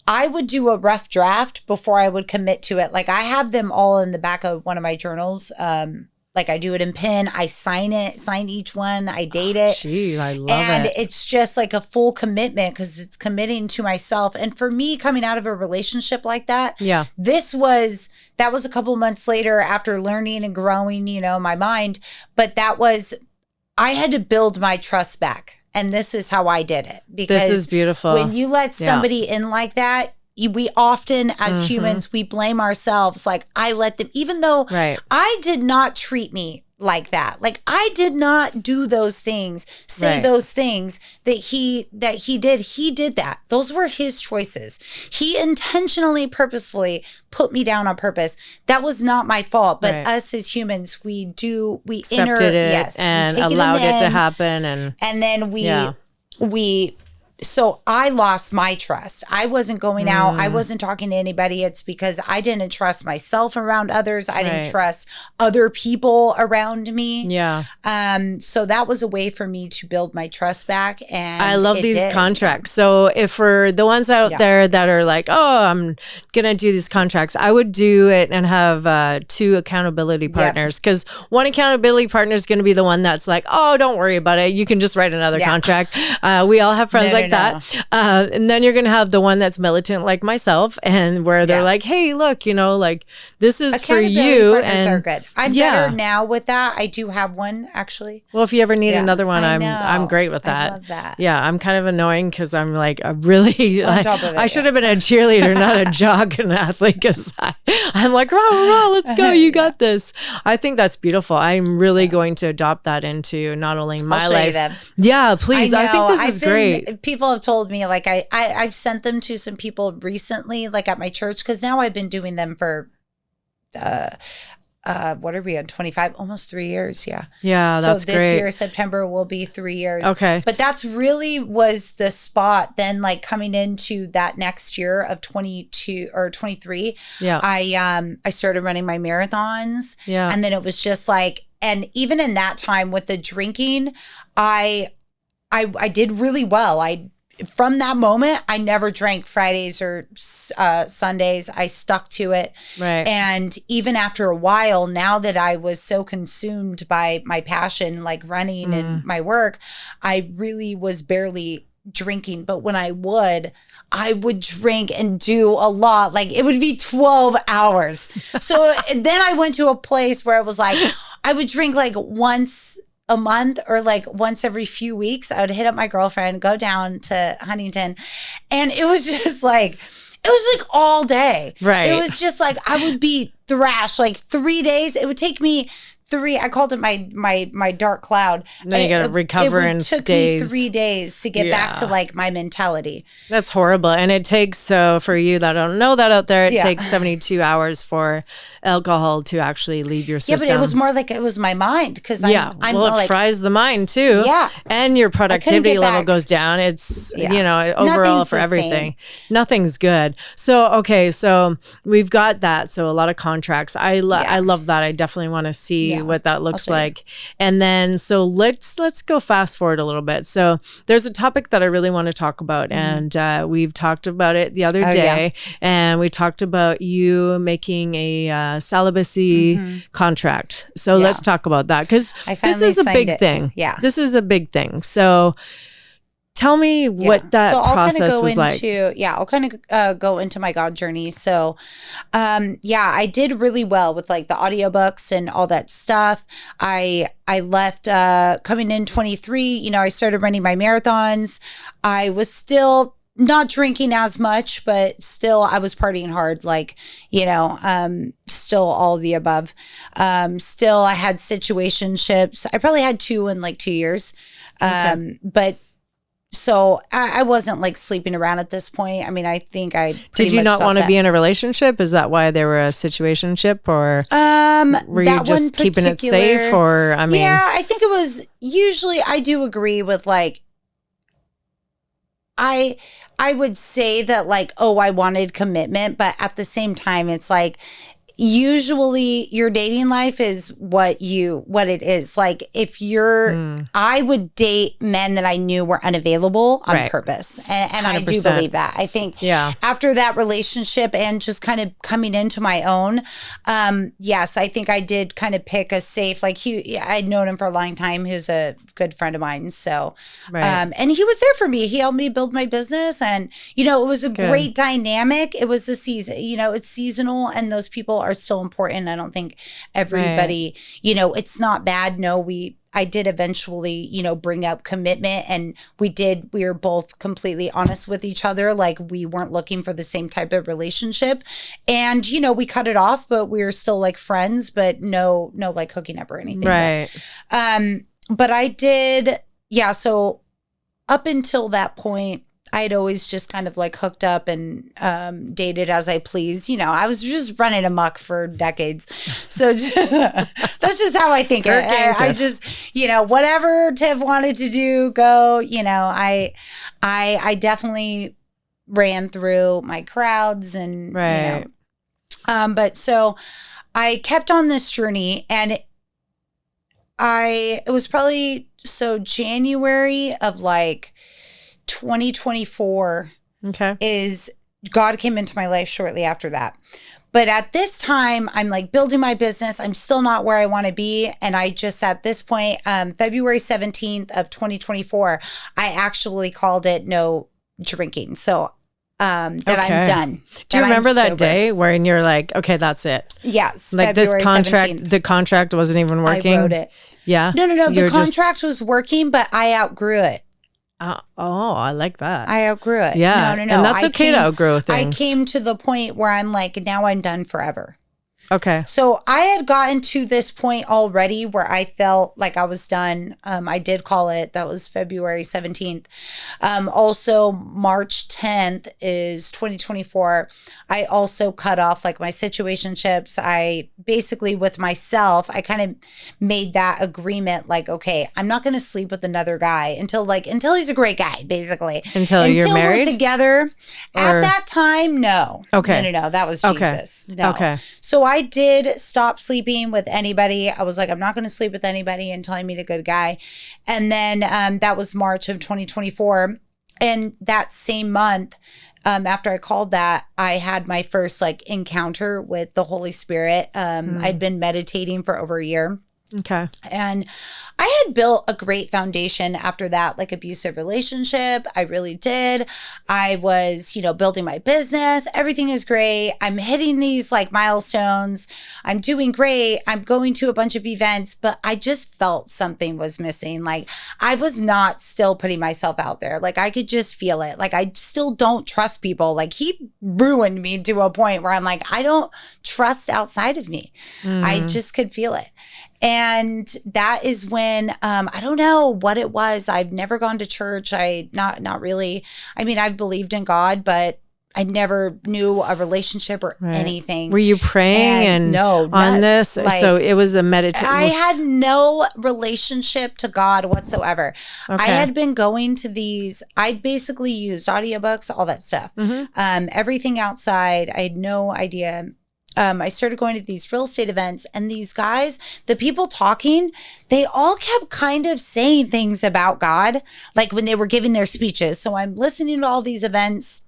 Speaker 3: I would do a rough draft before I would commit to it. Like, I have them all in the back of one of my journals. Like, I do it in pen. I sign each one. I date it.
Speaker 2: Gee, I love
Speaker 3: and
Speaker 2: it.
Speaker 3: it's just like a full commitment because it's committing to myself. And for me, coming out of a relationship like that, that was a couple months later after learning and growing, my mind. But I had to build my trust back. And this is how I did it. Because
Speaker 2: this is beautiful.
Speaker 3: When you let somebody in like that, we often, as humans, we blame ourselves. Like, I let them, even though I did not treat me like that. Like, I did not do those things, say those things that he did. He did that. Those were his choices. He intentionally, purposefully put me down on purpose. That was not my fault. But us as humans, we
Speaker 2: accepted it and allowed it to happen. And
Speaker 3: then so I lost my trust. I wasn't going out. I wasn't talking to anybody. It's because I didn't trust myself around others. I didn't trust other people around me.
Speaker 2: Yeah.
Speaker 3: So that was a way for me to build my trust back. And
Speaker 2: I love these contracts. So if for the ones out there that are like, oh, I'm going to do these contracts, I would do it and have 2 accountability partners, because one accountability partner is going to be the one that's like, oh, don't worry about it. You can just write another contract. We all have friends like that. And then you're going to have the one that's militant like myself, and where they're like, hey, look, like, this is for you. And
Speaker 3: are good. I'm better now with that. I do have one, actually.
Speaker 2: Well, if you ever need another one, I'm great with that.
Speaker 3: I love that.
Speaker 2: Yeah, I'm kind of annoying because I'm like, I really,
Speaker 3: On top of it,
Speaker 2: I should have been a cheerleader, not a jogging athlete, because I'm like, rah, let's go. You got this. I think that's beautiful. I'm really going to adopt that into not only my life.
Speaker 3: Them.
Speaker 2: Yeah, please. I think this is great.
Speaker 3: People people have told me, like, I've sent them to some people recently, like at my church, because now I've been doing them for, what are we on, 25, almost 3 years. Yeah.
Speaker 2: Yeah, that's
Speaker 3: so this
Speaker 2: great.
Speaker 3: year, September, will be 3 years.
Speaker 2: Okay.
Speaker 3: But that's really was the spot then, like coming into that next year of 22 or 23.
Speaker 2: Yeah.
Speaker 3: I started running my marathons.
Speaker 2: Yeah.
Speaker 3: And then it was just like, and even in that time with the drinking, I did really well. From that moment, I never drank Fridays or Sundays. I stuck to it.
Speaker 2: Right.
Speaker 3: And even after a while, now that I was so consumed by my passion, like running and my work, I really was barely drinking. But when I would drink and do a lot. Like it would be 12 hours. So then I went to a place where it was like, I would drink like once a month or like once every few weeks. I would hit up my girlfriend, go down to Huntington. And it was just like, it was like all day.
Speaker 2: Right.
Speaker 3: It was just like, I would be thrashed like 3 days. It would take me I called it my dark cloud.
Speaker 2: Then you got to recover in days.
Speaker 3: It took me 3 days to get back to like my mentality.
Speaker 2: That's horrible. And it takes, so for you that don't know that out there, it takes 72 hours for alcohol to actually leave your system.
Speaker 3: Yeah, but it was more like it was my mind because I'm
Speaker 2: well, it fries the mind too.
Speaker 3: Yeah.
Speaker 2: And your productivity level goes down. It's, you know, overall
Speaker 3: Nothing's
Speaker 2: for
Speaker 3: the
Speaker 2: everything.
Speaker 3: same.
Speaker 2: Nothing's good. So, okay. So we've got that. So a lot of contracts. I love that. I definitely want to see what that looks like. And then, so let's go fast forward a little bit. So there's a topic that I really want to talk about. And we've talked about it the other day. And we talked about you making a celibacy contract. So let's talk about that because this is a big thing.
Speaker 3: Yeah.
Speaker 2: This is a big thing. So tell me what that process was like.
Speaker 3: I'll kind of go into my God journey. So, I did really well with like the audiobooks and all that stuff. I left coming in 23, you know, I started running my marathons. I was still not drinking as much, but still I was partying hard, like, you know, still all of the above. Still I had situationships. I probably had 2 in like 2 years. But so I wasn't like sleeping around at this point. I mean, I think
Speaker 2: did you not want to be in a relationship? Is that why they were a situationship, or were you just keeping it safe? Or I mean,
Speaker 3: yeah, I think it was usually. I do agree with like. I would say that like, oh, I wanted commitment, but at the same time, it's like. Usually your dating life is what it is. Like if I would date men that I knew were unavailable on purpose. And I do believe that. I think after that relationship and just kind of coming into my own, yes, I think I did kind of pick a safe, like I'd known him for a long time. He was a good friend of mine. So, and he was there for me. He helped me build my business and, you know, it was a great dynamic. It was a season, you know, it's seasonal and those people are still important. I don't think everybody, you know, it's not bad. No, I did eventually, you know, bring up commitment and we were both completely honest with each other. Like we weren't looking for the same type of relationship and, you know, we cut it off, but we were still like friends, but no like hooking up or anything.
Speaker 2: Right.
Speaker 3: But I did. Yeah. So up until that point, I'd always just kind of like hooked up and dated as I pleased. You know, I was just running amok for decades. So that's just how I think. I just, you know, whatever Tiff wanted to do, go, you know, I definitely ran through my crowds and, you know, but so I kept on this journey and it was probably January of like 2024 is God came into my life shortly after that. But at this time, I'm like building my business. I'm still not where I want to be. And I just, at this point, February 17th of 2024, I actually called it no drinking. So I'm done.
Speaker 2: Do you remember that day when you're like, okay, that's it?
Speaker 3: Yes.
Speaker 2: Like
Speaker 3: February
Speaker 2: this contract,
Speaker 3: 17th.
Speaker 2: the contract wasn't even working?
Speaker 3: I wrote it.
Speaker 2: Yeah?
Speaker 3: No. The contract was working, but I outgrew it.
Speaker 2: I like that.
Speaker 3: I outgrew it.
Speaker 2: Yeah. No. And that's okay to outgrow things.
Speaker 3: I came to the point where I'm like, now I'm done forever.
Speaker 2: Okay.
Speaker 3: So I had gotten to this point already where I felt like I was done. I did call it. That was February 17th. Also, March 10th is 2024. I also cut off like my situationships. I basically, with myself, I kind of made that agreement like, okay, I'm not going to sleep with another guy until he's a great guy, basically.
Speaker 2: Until you're married?
Speaker 3: We're together. At that time, no.
Speaker 2: Okay.
Speaker 3: No. That was Jesus. No.
Speaker 2: Okay.
Speaker 3: So I did stop sleeping with anybody. I was like, I'm not going to sleep with anybody until I meet a good guy. And then that was March of 2024. And that same month, after I called that, I had my first like encounter with the Holy Spirit. I'd been meditating for over a year.
Speaker 2: Okay.
Speaker 3: And I had built a great foundation after that, like abusive relationship. I really did. I was, building my business. Everything is great. I'm hitting these like milestones. I'm doing great. I'm going to a bunch of events, but I just felt something was missing. Like I was not still putting myself out there. Like I could just feel it. Like I still don't trust people. Like he ruined me to a point where I'm like, I don't trust outside of me. I just could feel it. And that is when, I don't know what it was. I've never gone to church. Not really. I mean, I've believed in God, but I never knew a relationship or anything.
Speaker 2: Were you praying on this? Like, so it was a meditation.
Speaker 3: I had no relationship to God whatsoever.
Speaker 2: Okay.
Speaker 3: I had been going to these, I basically used audiobooks, all that stuff. Everything outside. I had no idea. I started going to these real estate events, and these guys, the people talking, they all kept kind of saying things about God, like when they were giving their speeches. So I'm listening to all these events.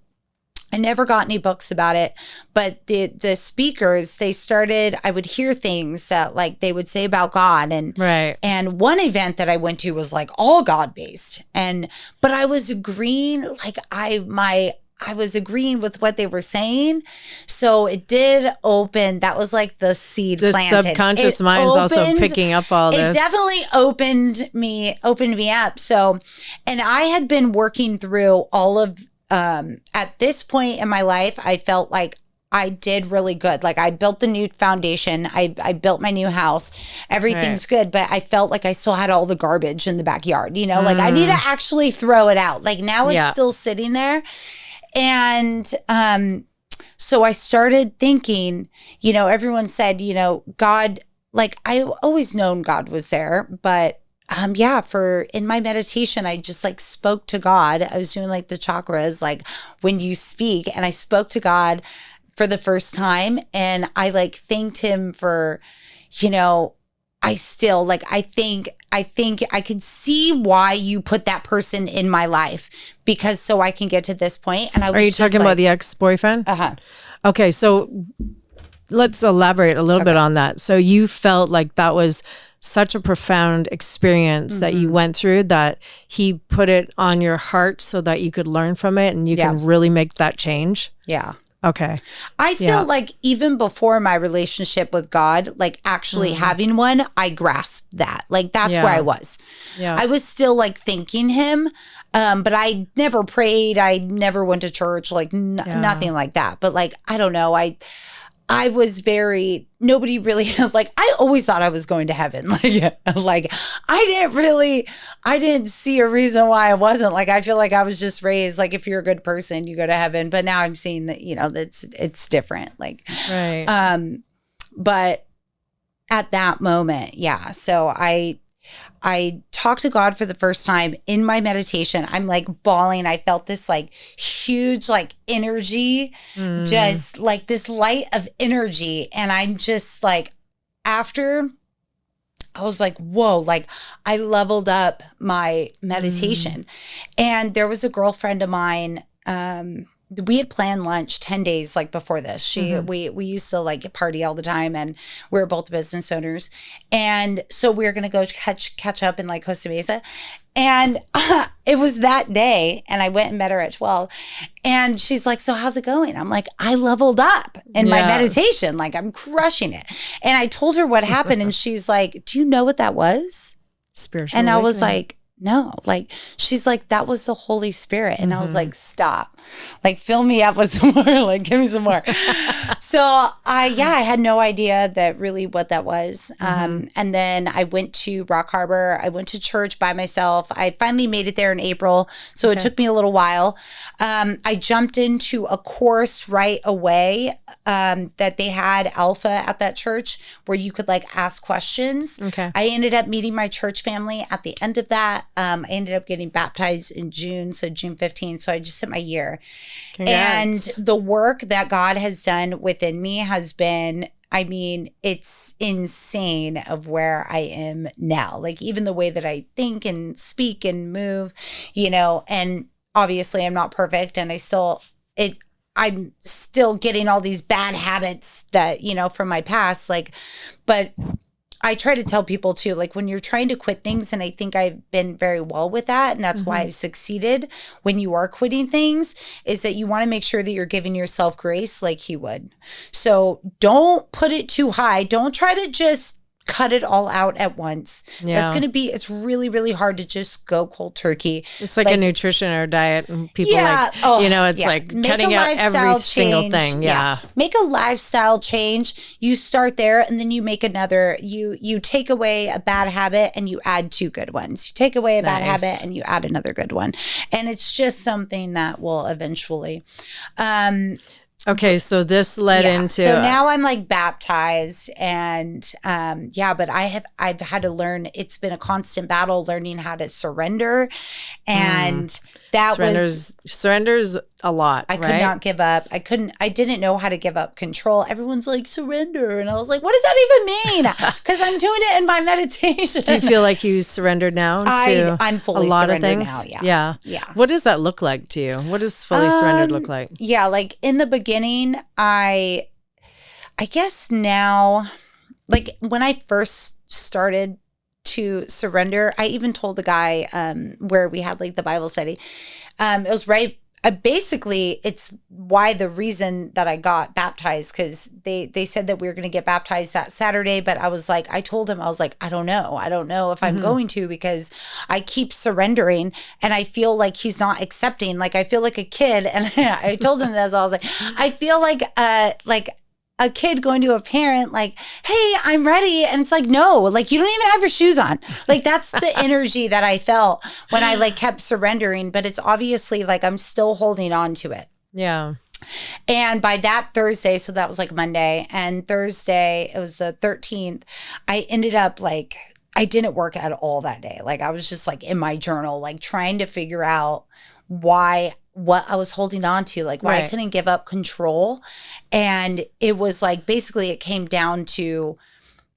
Speaker 3: I never got any books about it, but the speakers, I would hear things that like they would say about God. And one event that I went to was like all God-based. But I was agreeing, like I was agreeing with what they were saying. So it did open. That was like the seed planted.
Speaker 2: The subconscious mind is also picking up all this.
Speaker 3: It definitely opened me up. So, and I had been working through all of, at this point in my life, I felt like I did really good. Like I built the new foundation. I built my new house. Everything's good. But I felt like I still had all the garbage in the backyard, like I need to actually throw it out. Like now it's still sitting there. And so I started thinking, everyone said, God, like I always known God was there, but in my meditation, I just like spoke to God. I was doing like the chakras, like when you speak, and I spoke to God for the first time, and I like thanked him for, I still like, I think I could see why you put that person in my life, because so I can get to this point. And I was
Speaker 2: Are you talking about the ex-boyfriend? Okay. So let's elaborate a little bit on that. So you felt like that was such a profound experience that you went through, that he put it on your heart so that you could learn from it and you can really make that change.
Speaker 3: Yeah.
Speaker 2: Okay.
Speaker 3: I feel like even before my relationship with God, like actually having one, I grasped that. Like that's where I was. Yeah. I was still like thanking him, but I never prayed. I never went to church, like nothing like that. But like, I don't know. I was nobody really, like, I always thought I was going to heaven. Like I didn't see a reason why I wasn't. Like, I feel like I was just raised, like, if you're a good person, you go to heaven. But now I'm seeing that, it's different. Like, but at that moment, so I talked to God for the first time in my meditation. I'm like bawling. I felt this like huge like energy, just like this light of energy. And I'm just like, after I was like, whoa, like I leveled up my meditation. And there was a girlfriend of mine, we had planned lunch 10 days like before this. We used to like party all the time, and we were both business owners. And so we were going to go catch up in like Costa Mesa. And it was that day, and I went and met her at 12. And she's like, so how's it going? I'm like, I leveled up in my meditation. Like I'm crushing it. And I told her what happened. And she's like, do you know what that was?
Speaker 2: Spiritual
Speaker 3: And
Speaker 2: awakening.
Speaker 3: I was like, no, like, she's like, that was the Holy Spirit. And I was like, stop, like, fill me up with some more, like, give me some more. So I had no idea that really what that was. And then I went to Rock Harbor. I went to church by myself. I finally made it there in April. So it took me a little while. I jumped into a course right away that they had Alpha at that church where you could like ask questions.
Speaker 2: Okay.
Speaker 3: I ended up meeting my church family at the end of that. I ended up getting baptized in June, so June 15th. So I just hit my year.
Speaker 2: Congrats.
Speaker 3: And the work that God has done within me has been, I mean, it's insane of where I am now. Like even the way that I think and speak and move, you know, and obviously I'm not perfect and I'm still getting all these bad habits that, you know, from my past, like, but I try to tell people too, like when you're trying to quit things, and I think I've been very well with that, and that's why I've succeeded when you are quitting things, is that you want to make sure that you're giving yourself grace like he would. So don't put it too high. Don't try to just cut it all out at once.
Speaker 2: Yeah.
Speaker 3: It's really, really hard to just go cold turkey.
Speaker 2: It's like a nutrition or diet, and people it's like
Speaker 3: Make
Speaker 2: cutting
Speaker 3: a
Speaker 2: out every
Speaker 3: lifestyle
Speaker 2: single
Speaker 3: change.
Speaker 2: thing. Yeah.
Speaker 3: Make a lifestyle change. You start there and then you make another, you take away a bad habit and you add two good ones. You take away a bad habit and you add another good one. And it's just something that will eventually,
Speaker 2: Okay, so this led into.
Speaker 3: So now I'm like baptized, and but I've had to learn. It's been a constant battle learning how to surrender, and that
Speaker 2: surrender's a lot.
Speaker 3: I could not give up. I didn't know how to give up control. Everyone's like, surrender. And I was like, what does that even mean? Because I'm doing it in my meditation.
Speaker 2: Do you feel like you surrendered now to
Speaker 3: I'm fully
Speaker 2: a lot of
Speaker 3: surrendered
Speaker 2: things?
Speaker 3: now.
Speaker 2: Yeah. What does that look like to you? What does fully surrendered look like?
Speaker 3: Yeah, like in the beginning, I guess now, like when I first started to surrender, I even told the guy where we had like the Bible study. It was right. Basically, it's why the reason that I got baptized, because they said that we were going to get baptized that Saturday. But I told him, I was like, I don't know if I'm going to, because I keep surrendering and I feel like he's not accepting. Like I feel like a kid. And I told him this, I was like, I feel like a kid going to a parent like, hey, I'm ready. And it's like, no, like you don't even have your shoes on. Like that's the energy that I felt when I like kept surrendering, but it's obviously like I'm still holding on to it.
Speaker 2: Yeah.
Speaker 3: And by that Thursday, so that was like Monday, and Thursday, it was the 13th, I ended up like, I didn't work at all that day. Like I was just like in my journal, like trying to figure out what I was holding on to, like why I couldn't give up control. And it was like, basically it came down to,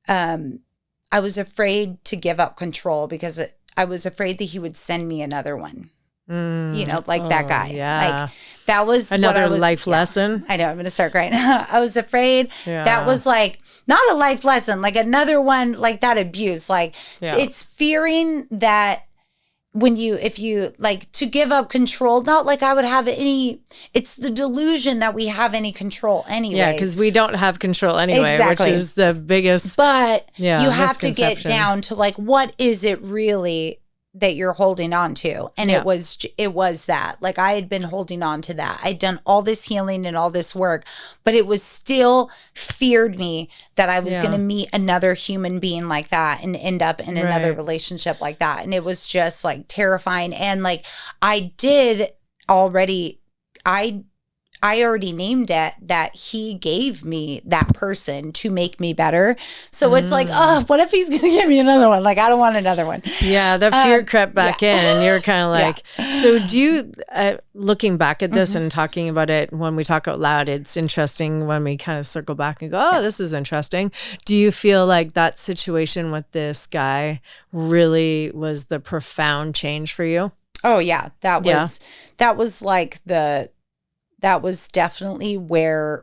Speaker 3: I was afraid to give up control because I was afraid that he would send me another one. You know, like that guy.
Speaker 2: Yeah.
Speaker 3: Like that was
Speaker 2: another life lesson.
Speaker 3: I know, I'm going to start crying. I was afraid that was like, not a life lesson, like another one, like that abuse. Like it's fearing that if you like to give up control, not like I would have it's the delusion that we have any control anyway.
Speaker 2: Yeah, because we don't have control anyway, which is the biggest.
Speaker 3: But you have to get down to like, what is it really that you're holding on to? And it was that, like I had been holding on to that. I'd done all this healing and all this work, but it was still feared me that I was going to meet another human being like that and end up in another relationship like that. And it was just like terrifying. And like I already named it that he gave me that person to make me better. So it's like, oh, what if he's going to give me another one? Like, I don't want another one.
Speaker 2: Yeah, the fear crept back in, and you're kind of like, so do you, looking back at this and talking about it, when we talk out loud, it's interesting when we kind of circle back and go, oh, this is interesting. Do you feel like that situation with this guy really was the profound change for you?
Speaker 3: Oh, yeah. That was like that was definitely where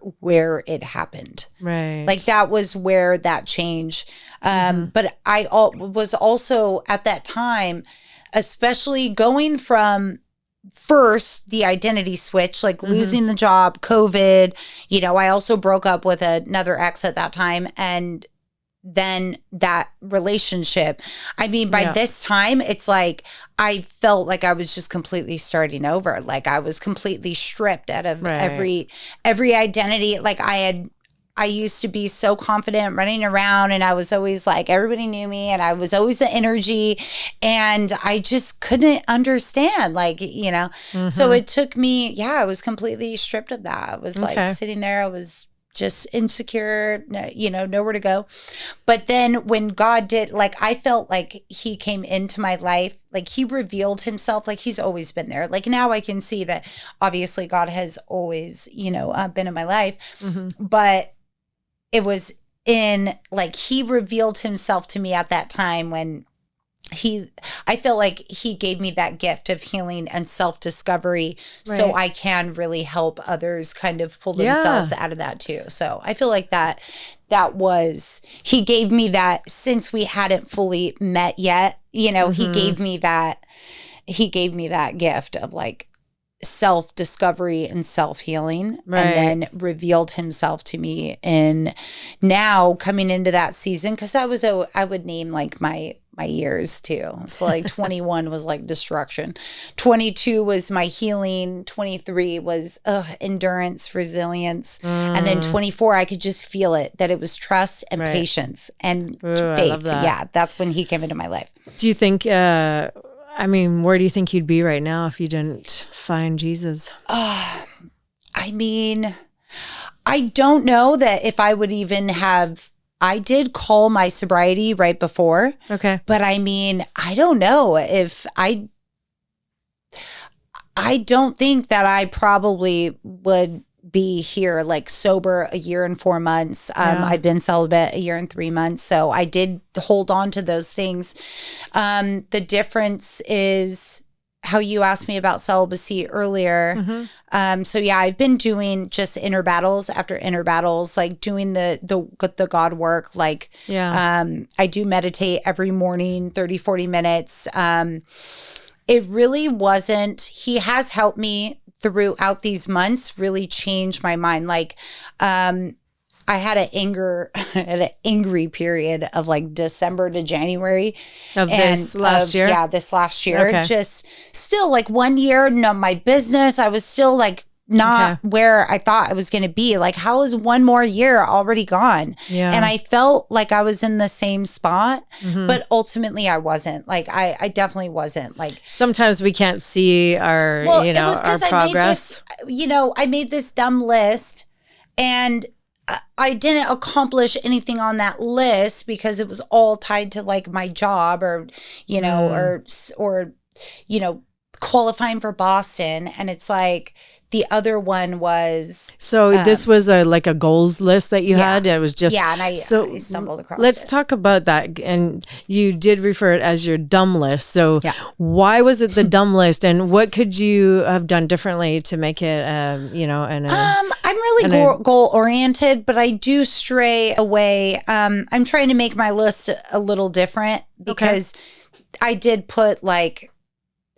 Speaker 3: it happened.
Speaker 2: Right.
Speaker 3: Like that was where that change. But I was also at that time, especially going from first the identity switch, like losing the job, COVID, you know, I also broke up with another ex at that time. And then that relationship. I mean, by this time, it's like I felt like I was just completely starting over. Like I was completely stripped out of every identity. Like I I used to be so confident running around, and I was always like, everybody knew me, and I was always the energy, and I just couldn't understand, like, so it took me, I was completely stripped of that. I was like sitting there, I was just insecure, nowhere to go. But then when God did, like, I felt like he came into my life, like he revealed himself, like he's always been there. Like now I can see that obviously God has always, been in my life, but it was in like, he revealed himself to me at that time when I feel like he gave me that gift of healing and self-discovery, so I can really help others kind of pull themselves out of that too. So I feel like that was, he gave me that since we hadn't fully met yet, he gave me that gift of like self-discovery and self-healing, and then revealed himself to me. And now coming into that season, because I would name like my years too. So like 21 was like destruction. 22 was my healing. 23 was endurance, resilience. And then 24, I could just feel it, that it was trust and patience and faith. Yeah, that's when he came into my life.
Speaker 2: Do you think, where do you think you'd be right now if you didn't find Jesus?
Speaker 3: I don't know that if I would even have. I did call my sobriety right before.
Speaker 2: Okay.
Speaker 3: But I don't know if I don't think that I probably would be here like sober a year and 4 months. I've been celibate a year and 3 months. So I did hold on to those things. The difference is how you asked me about celibacy earlier. So I've been doing just inner battles after inner battles, like doing the God work. Like, I do meditate every morning, 30, 40 minutes. It really wasn't, he has helped me throughout these months really change my mind. Like, I had an angry period of like December to January
Speaker 2: of this last year.
Speaker 3: Yeah, this last year.
Speaker 2: Okay.
Speaker 3: Just still like 1 year, no, my business, I was still like not where I thought I was going to be. Like, how is one more year already gone?
Speaker 2: Yeah.
Speaker 3: And I felt like I was in the same spot, but ultimately I wasn't. Like, I definitely wasn't. Like,
Speaker 2: sometimes we can't see our,
Speaker 3: it was
Speaker 2: our progress.
Speaker 3: I made this dumb list, and I didn't accomplish anything on that list because it was all tied to like my job or qualifying for Boston. And it's like, the other one was.
Speaker 2: So this was like a goals list that you had. It was just.
Speaker 3: Yeah. And I stumbled across
Speaker 2: let's
Speaker 3: it.
Speaker 2: talk about that. And you did refer it as your dumb list. So why was it the dumb list, and what could you have done differently to make it, I'm really goal oriented, but I do stray away. I'm trying to make my list a little different because I did put like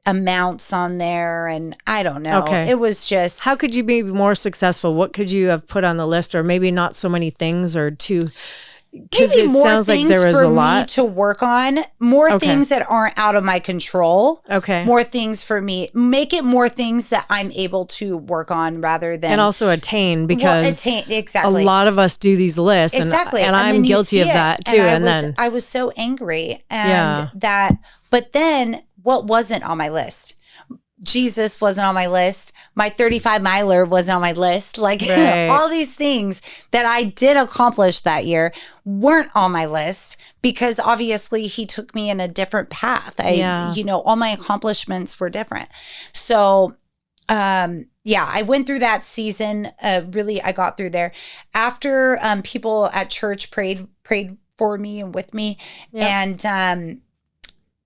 Speaker 2: amounts on there, and I don't know. It was just, how could you be more successful? What could you have put on the list, or maybe not so many things, or two? Because it sounds like there was a lot
Speaker 3: to work on, more things that aren't out of my control. More things for me, make it more things that I'm able to work on rather than,
Speaker 2: and also attain, because
Speaker 3: exactly,
Speaker 2: a lot of us do these lists, and I'm guilty of that too. And then
Speaker 3: I was so angry, and but then what wasn't on my list? Jesus wasn't on my list. My 35 miler wasn't on my list. Like all these things that I did accomplish that year weren't on my list because obviously he took me in a different path. All my accomplishments were different. So, I went through that season. Really, I got through there after people at church prayed for me and with me. And,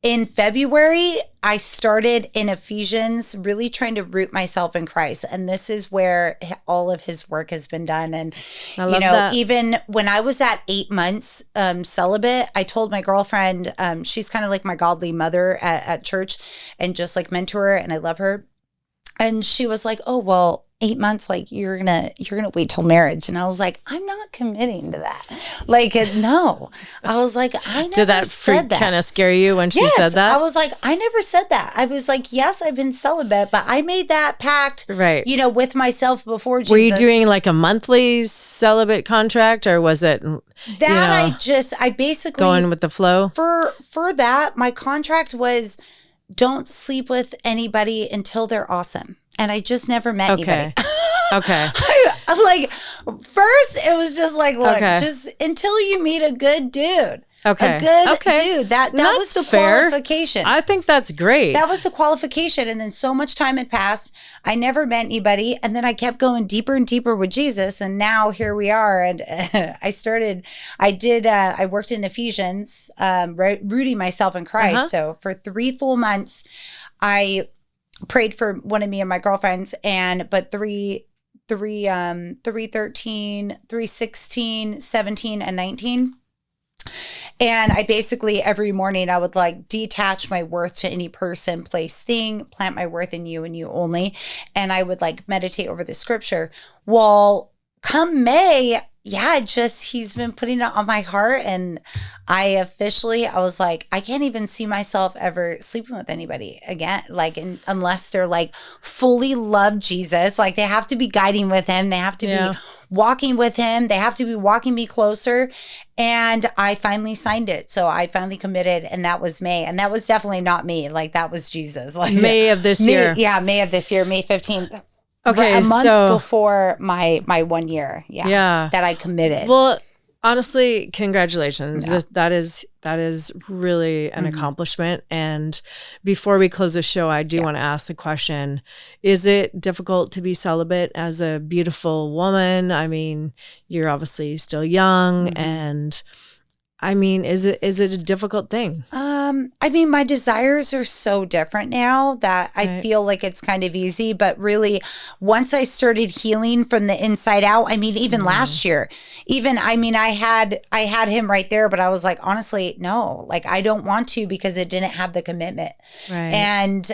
Speaker 3: in February, I started in Ephesians, really trying to root myself in Christ. And this is where all of his work has been done. And,
Speaker 2: I love that.
Speaker 3: Even when I was at 8 months celibate, I told my girlfriend, she's kind of like my godly mother at church and just like mentor, and I love her. And she was like, oh, well, 8 months, like you're gonna wait till marriage. And I was like, I'm not committing to that. Like, no. I was like, I never
Speaker 2: Did that
Speaker 3: said that.
Speaker 2: kind of scare you when she
Speaker 3: Yes,
Speaker 2: said that?
Speaker 3: I was like, I never said that. I was like, yes, I've been celibate, but I made that pact,
Speaker 2: Right.
Speaker 3: with myself before Jesus.
Speaker 2: Were you doing like a monthly celibate contract, or was it
Speaker 3: that I basically
Speaker 2: going with the flow?
Speaker 3: For that, my contract was don't sleep with anybody until they're awesome. And I just never met anybody.
Speaker 2: Okay.
Speaker 3: I'm like, first it was just like, look,
Speaker 2: Okay.
Speaker 3: just until you meet a good dude.
Speaker 2: Okay.
Speaker 3: A good
Speaker 2: Okay.
Speaker 3: dude. That
Speaker 2: That's
Speaker 3: was the
Speaker 2: fair.
Speaker 3: qualification.
Speaker 2: I think that's great.
Speaker 3: That was the qualification. And then so much time had passed. I never met anybody. And then I kept going deeper and deeper with Jesus. And now here we are. And I worked in Ephesians, rooting myself in Christ. So for 3 full months, I prayed for one of me and my girlfriends, but 313, 316, 17, and 19. And I basically every morning I would like detach my worth to any person, place, thing, plant my worth in you and you only. And I would like meditate over the scripture. Well, come May, he's been putting it on my heart. And I was like, I can't even see myself ever sleeping with anybody again, like unless they're like fully love Jesus. Like they have to be guiding with him. They have to be walking with him. They have to be walking me closer. And I finally signed it. So I finally committed, and that was May. And that was definitely not me. Like that was Jesus. Like
Speaker 2: May of this year.
Speaker 3: Yeah, May of this year, May 15th.
Speaker 2: Okay,
Speaker 3: a month before my 1 year. Yeah. That I committed.
Speaker 2: Well, honestly, congratulations. Yeah. That is really an accomplishment. And before we close the show, I do want to ask the question, is it difficult to be celibate as a beautiful woman? I mean, you're obviously still young and I mean, is it a difficult thing?
Speaker 3: I mean, my desires are so different now that I feel like it's kind of easy, but really once I started healing from the inside out, I mean, even last year, I had him right there, but I was like, honestly, no, like I don't want to because it didn't have the commitment.
Speaker 2: Right.
Speaker 3: And,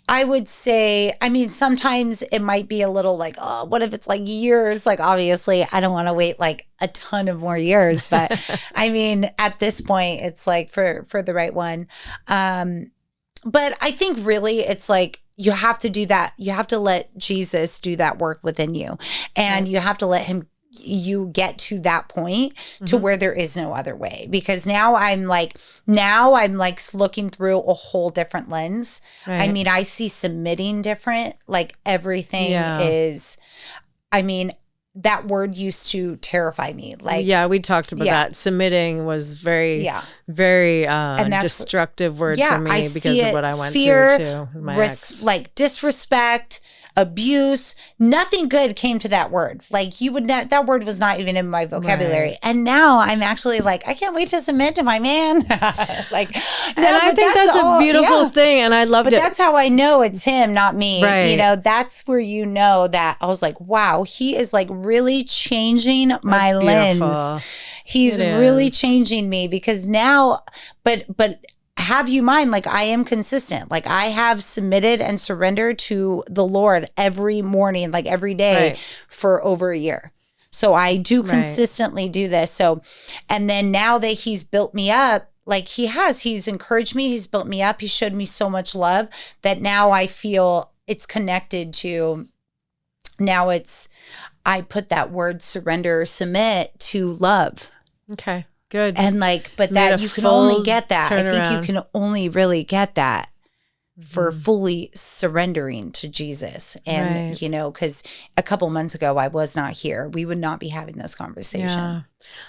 Speaker 3: I would say, I mean, sometimes it might be a little like, oh, what if it's like years? Like, obviously, I don't want to wait like a ton of more years. But I mean, at this point, it's like for the right one. But I think really it's like you have to do that. You have to let Jesus do that work within you. And you have to let him you get to that point to where there is no other way, because now I'm like looking through a whole different lens. Right. I mean, I see submitting different, like everything is, I mean, that word used to terrify me. Like,
Speaker 2: we talked about that. Submitting was very destructive word for me because of what I went through too. My ex.
Speaker 3: Like disrespect, abuse, nothing good came to that word. Like that word was not even in my vocabulary. Right. And now I'm actually like, I can't wait to submit to my man. And
Speaker 2: I think that's a beautiful thing. And I loved it.
Speaker 3: But that's how I know it's him, not me.
Speaker 2: Right.
Speaker 3: You know, that's where you know that I was like, wow, he is like really changing my lens. He's really changing me because now, but have you mind, like I am consistent. Like I have submitted and surrendered to the Lord every morning, like every day for over a year. So I do consistently do this. So, and then now that he's built me up, like he's encouraged me, he's built me up, he showed me so much love that now I feel it's connected to, now I put that word surrender, submit to love.
Speaker 2: Okay. Good.
Speaker 3: And but that you can only get that. I think you can only really get that for fully surrendering to Jesus. And, because a couple months ago, I was not here. We would not be having this conversation.
Speaker 2: Yeah.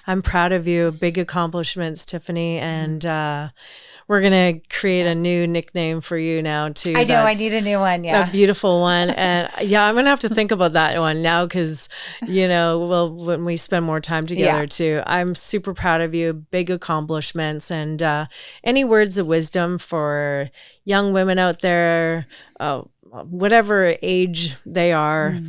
Speaker 2: I'm proud of you. Big accomplishments, Tiffanie. And we're going to create a new nickname for you now, too.
Speaker 3: I know. I need a new one. Yeah.
Speaker 2: A beautiful one. And I'm going to have to think about that one now because, when we spend more time together, too. I'm super proud of you. Big accomplishments. And any words of wisdom for young women out there, whatever age they are,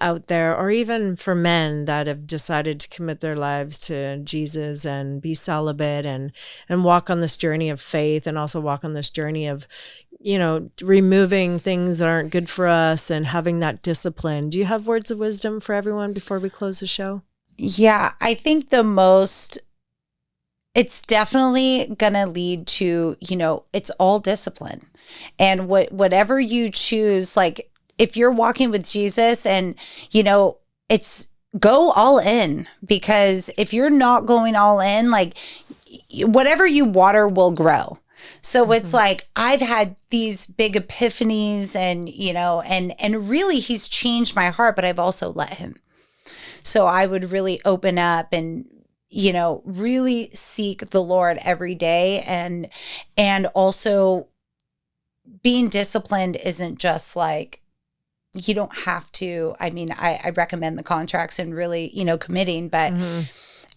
Speaker 2: out there, or even for men that have decided to commit their lives to Jesus and be celibate and walk on this journey of faith and also walk on this journey of, removing things that aren't good for us and having that discipline. Do you have words of wisdom for everyone before we close the show?
Speaker 3: Yeah, I think it's definitely going to lead to, it's all discipline. And whatever you choose, like if you're walking with Jesus and, it's go all in, because if you're not going all in, like whatever you water will grow. So it's like, I've had these big epiphanies and, and really he's changed my heart, but I've also let him. So I would really open up and, really seek the Lord every day. And also being disciplined isn't just like, you don't have to, I recommend the contracts and really, committing, but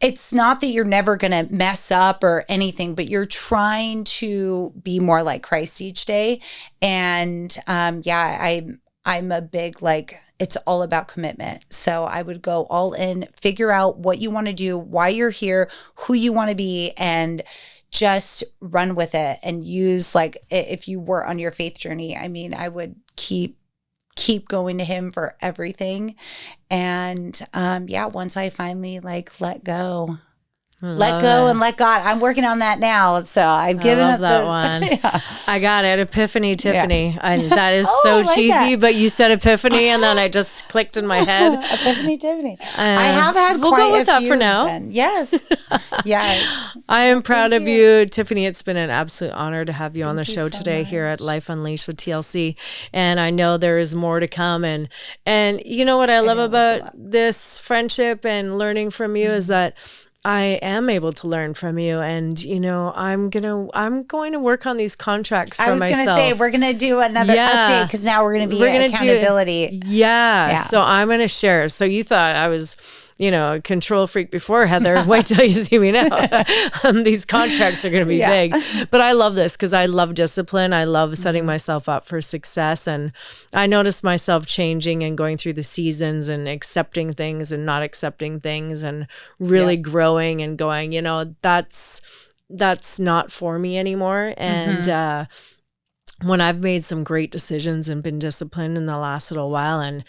Speaker 3: it's not that you're never going to mess up or anything, but you're trying to be more like Christ each day. And I'm a big, like, it's all about commitment. So I would go all in, figure out what you want to do, why you're here, who you want to be, and just run with it and use, like, if you were on your faith journey, I would keep going to him for everything. And once I finally let go and let God. I'm working on that now. So I've given up
Speaker 2: that one.
Speaker 3: Yeah.
Speaker 2: I got it. Epiphany, Tiffany. Yeah. And that is so cheesy, but you said epiphany and then I just clicked in my head.
Speaker 3: Epiphany, Tiffany. I have had
Speaker 2: we'll go with that for now.
Speaker 3: Then. Yes. Yes.
Speaker 2: I am proud of you, Tiffany. It's been an absolute honor to have you on the show today here at Life Unleashed with TLC. And I know there is more to come. And you know what I love about this friendship and learning from you is that I am able to learn from you, and I'm going to work on these contracts for myself. I was going to say
Speaker 3: we're going to do another update because now we're going to be accountability.
Speaker 2: Yeah, so I'm going to share. So you thought I was a control freak before, Heather. Wait till you see me now. These contracts are going to be big. But I love this because I love discipline. I love setting myself up for success. And I noticed myself changing and going through the seasons and accepting things and not accepting things and really growing and going, that's not for me anymore. And when I've made some great decisions and been disciplined in the last little while and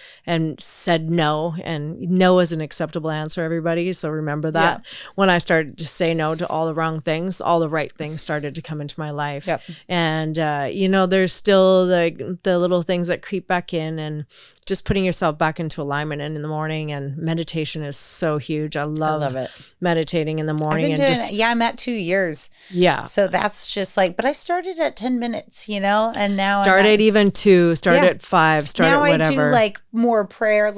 Speaker 2: said no, and no is an acceptable answer, everybody. So remember that. When I started to say no to all the wrong things, all the right things started to come into my life. Yep. And, there's still the little things that creep back in, and just putting yourself back into alignment in the morning, and meditation is so huge. I love it. Meditating in the morning.
Speaker 3: I've been doing it. Yeah, I'm at 2 years.
Speaker 2: Yeah.
Speaker 3: So that's just but I started at 10 minutes, and now
Speaker 2: start at even 2, start at 5, start
Speaker 3: now
Speaker 2: at whatever.
Speaker 3: I do more prayer,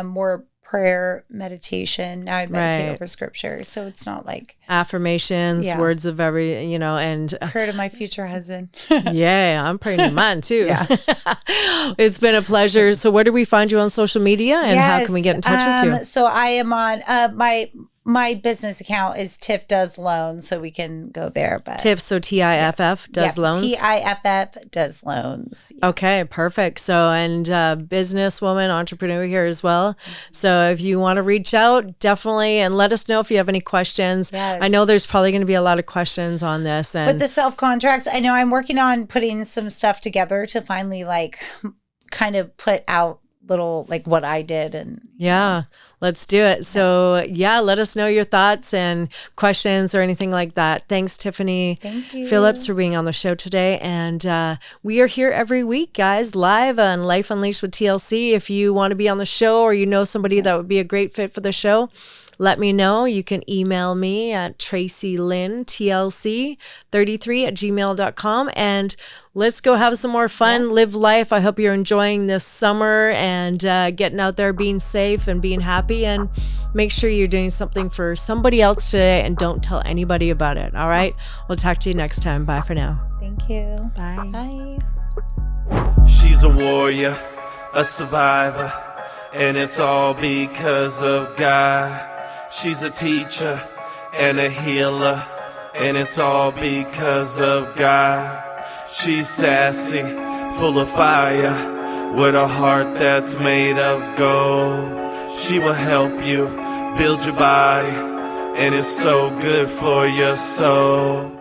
Speaker 3: more prayer meditation. Now I meditate over scripture. So it's not
Speaker 2: affirmations, words of every, and
Speaker 3: prayer to my future husband.
Speaker 2: Yeah, I'm praying to mine too. Yeah. It's been a pleasure. So where do we find you on social media, and how can we get in touch with you?
Speaker 3: So I am on my business account is Tiff Does Loans, so we can go there. But
Speaker 2: Tiff, so TIFF does loans?
Speaker 3: TIFF does loans.
Speaker 2: Okay, perfect. So, and businesswoman, entrepreneur here as well. So if you want to reach out, definitely, and let us know if you have any questions. Yes. I know there's probably going to be a lot of questions on this. And
Speaker 3: with the self-contracts, I know I'm working on putting some stuff together to finally kind of put out little what I did. And
Speaker 2: let's do it. So let us know your thoughts and questions or anything like that. Thanks, Tiffanie Phillips, for being on the show today. And we are here every week, guys, live on Life Unleashed with TLC. If you want to be on the show, or somebody that would be a great fit for the show, let me know. You can email me at tracilynntlc33@gmail.com, and let's go have some more fun, live life. I hope you're enjoying this summer and getting out there, being safe and being happy, and make sure you're doing something for somebody else today, and don't tell anybody about it. All right. We'll talk to you next time. Bye for now.
Speaker 3: Thank you.
Speaker 2: Bye.
Speaker 3: Bye.
Speaker 1: She's a warrior, a survivor, and it's all because of God. She's a teacher and a healer, and it's all because of God. She's sassy, full of fire, with a heart that's made of gold. She will help you build your body, and it's so good for your soul.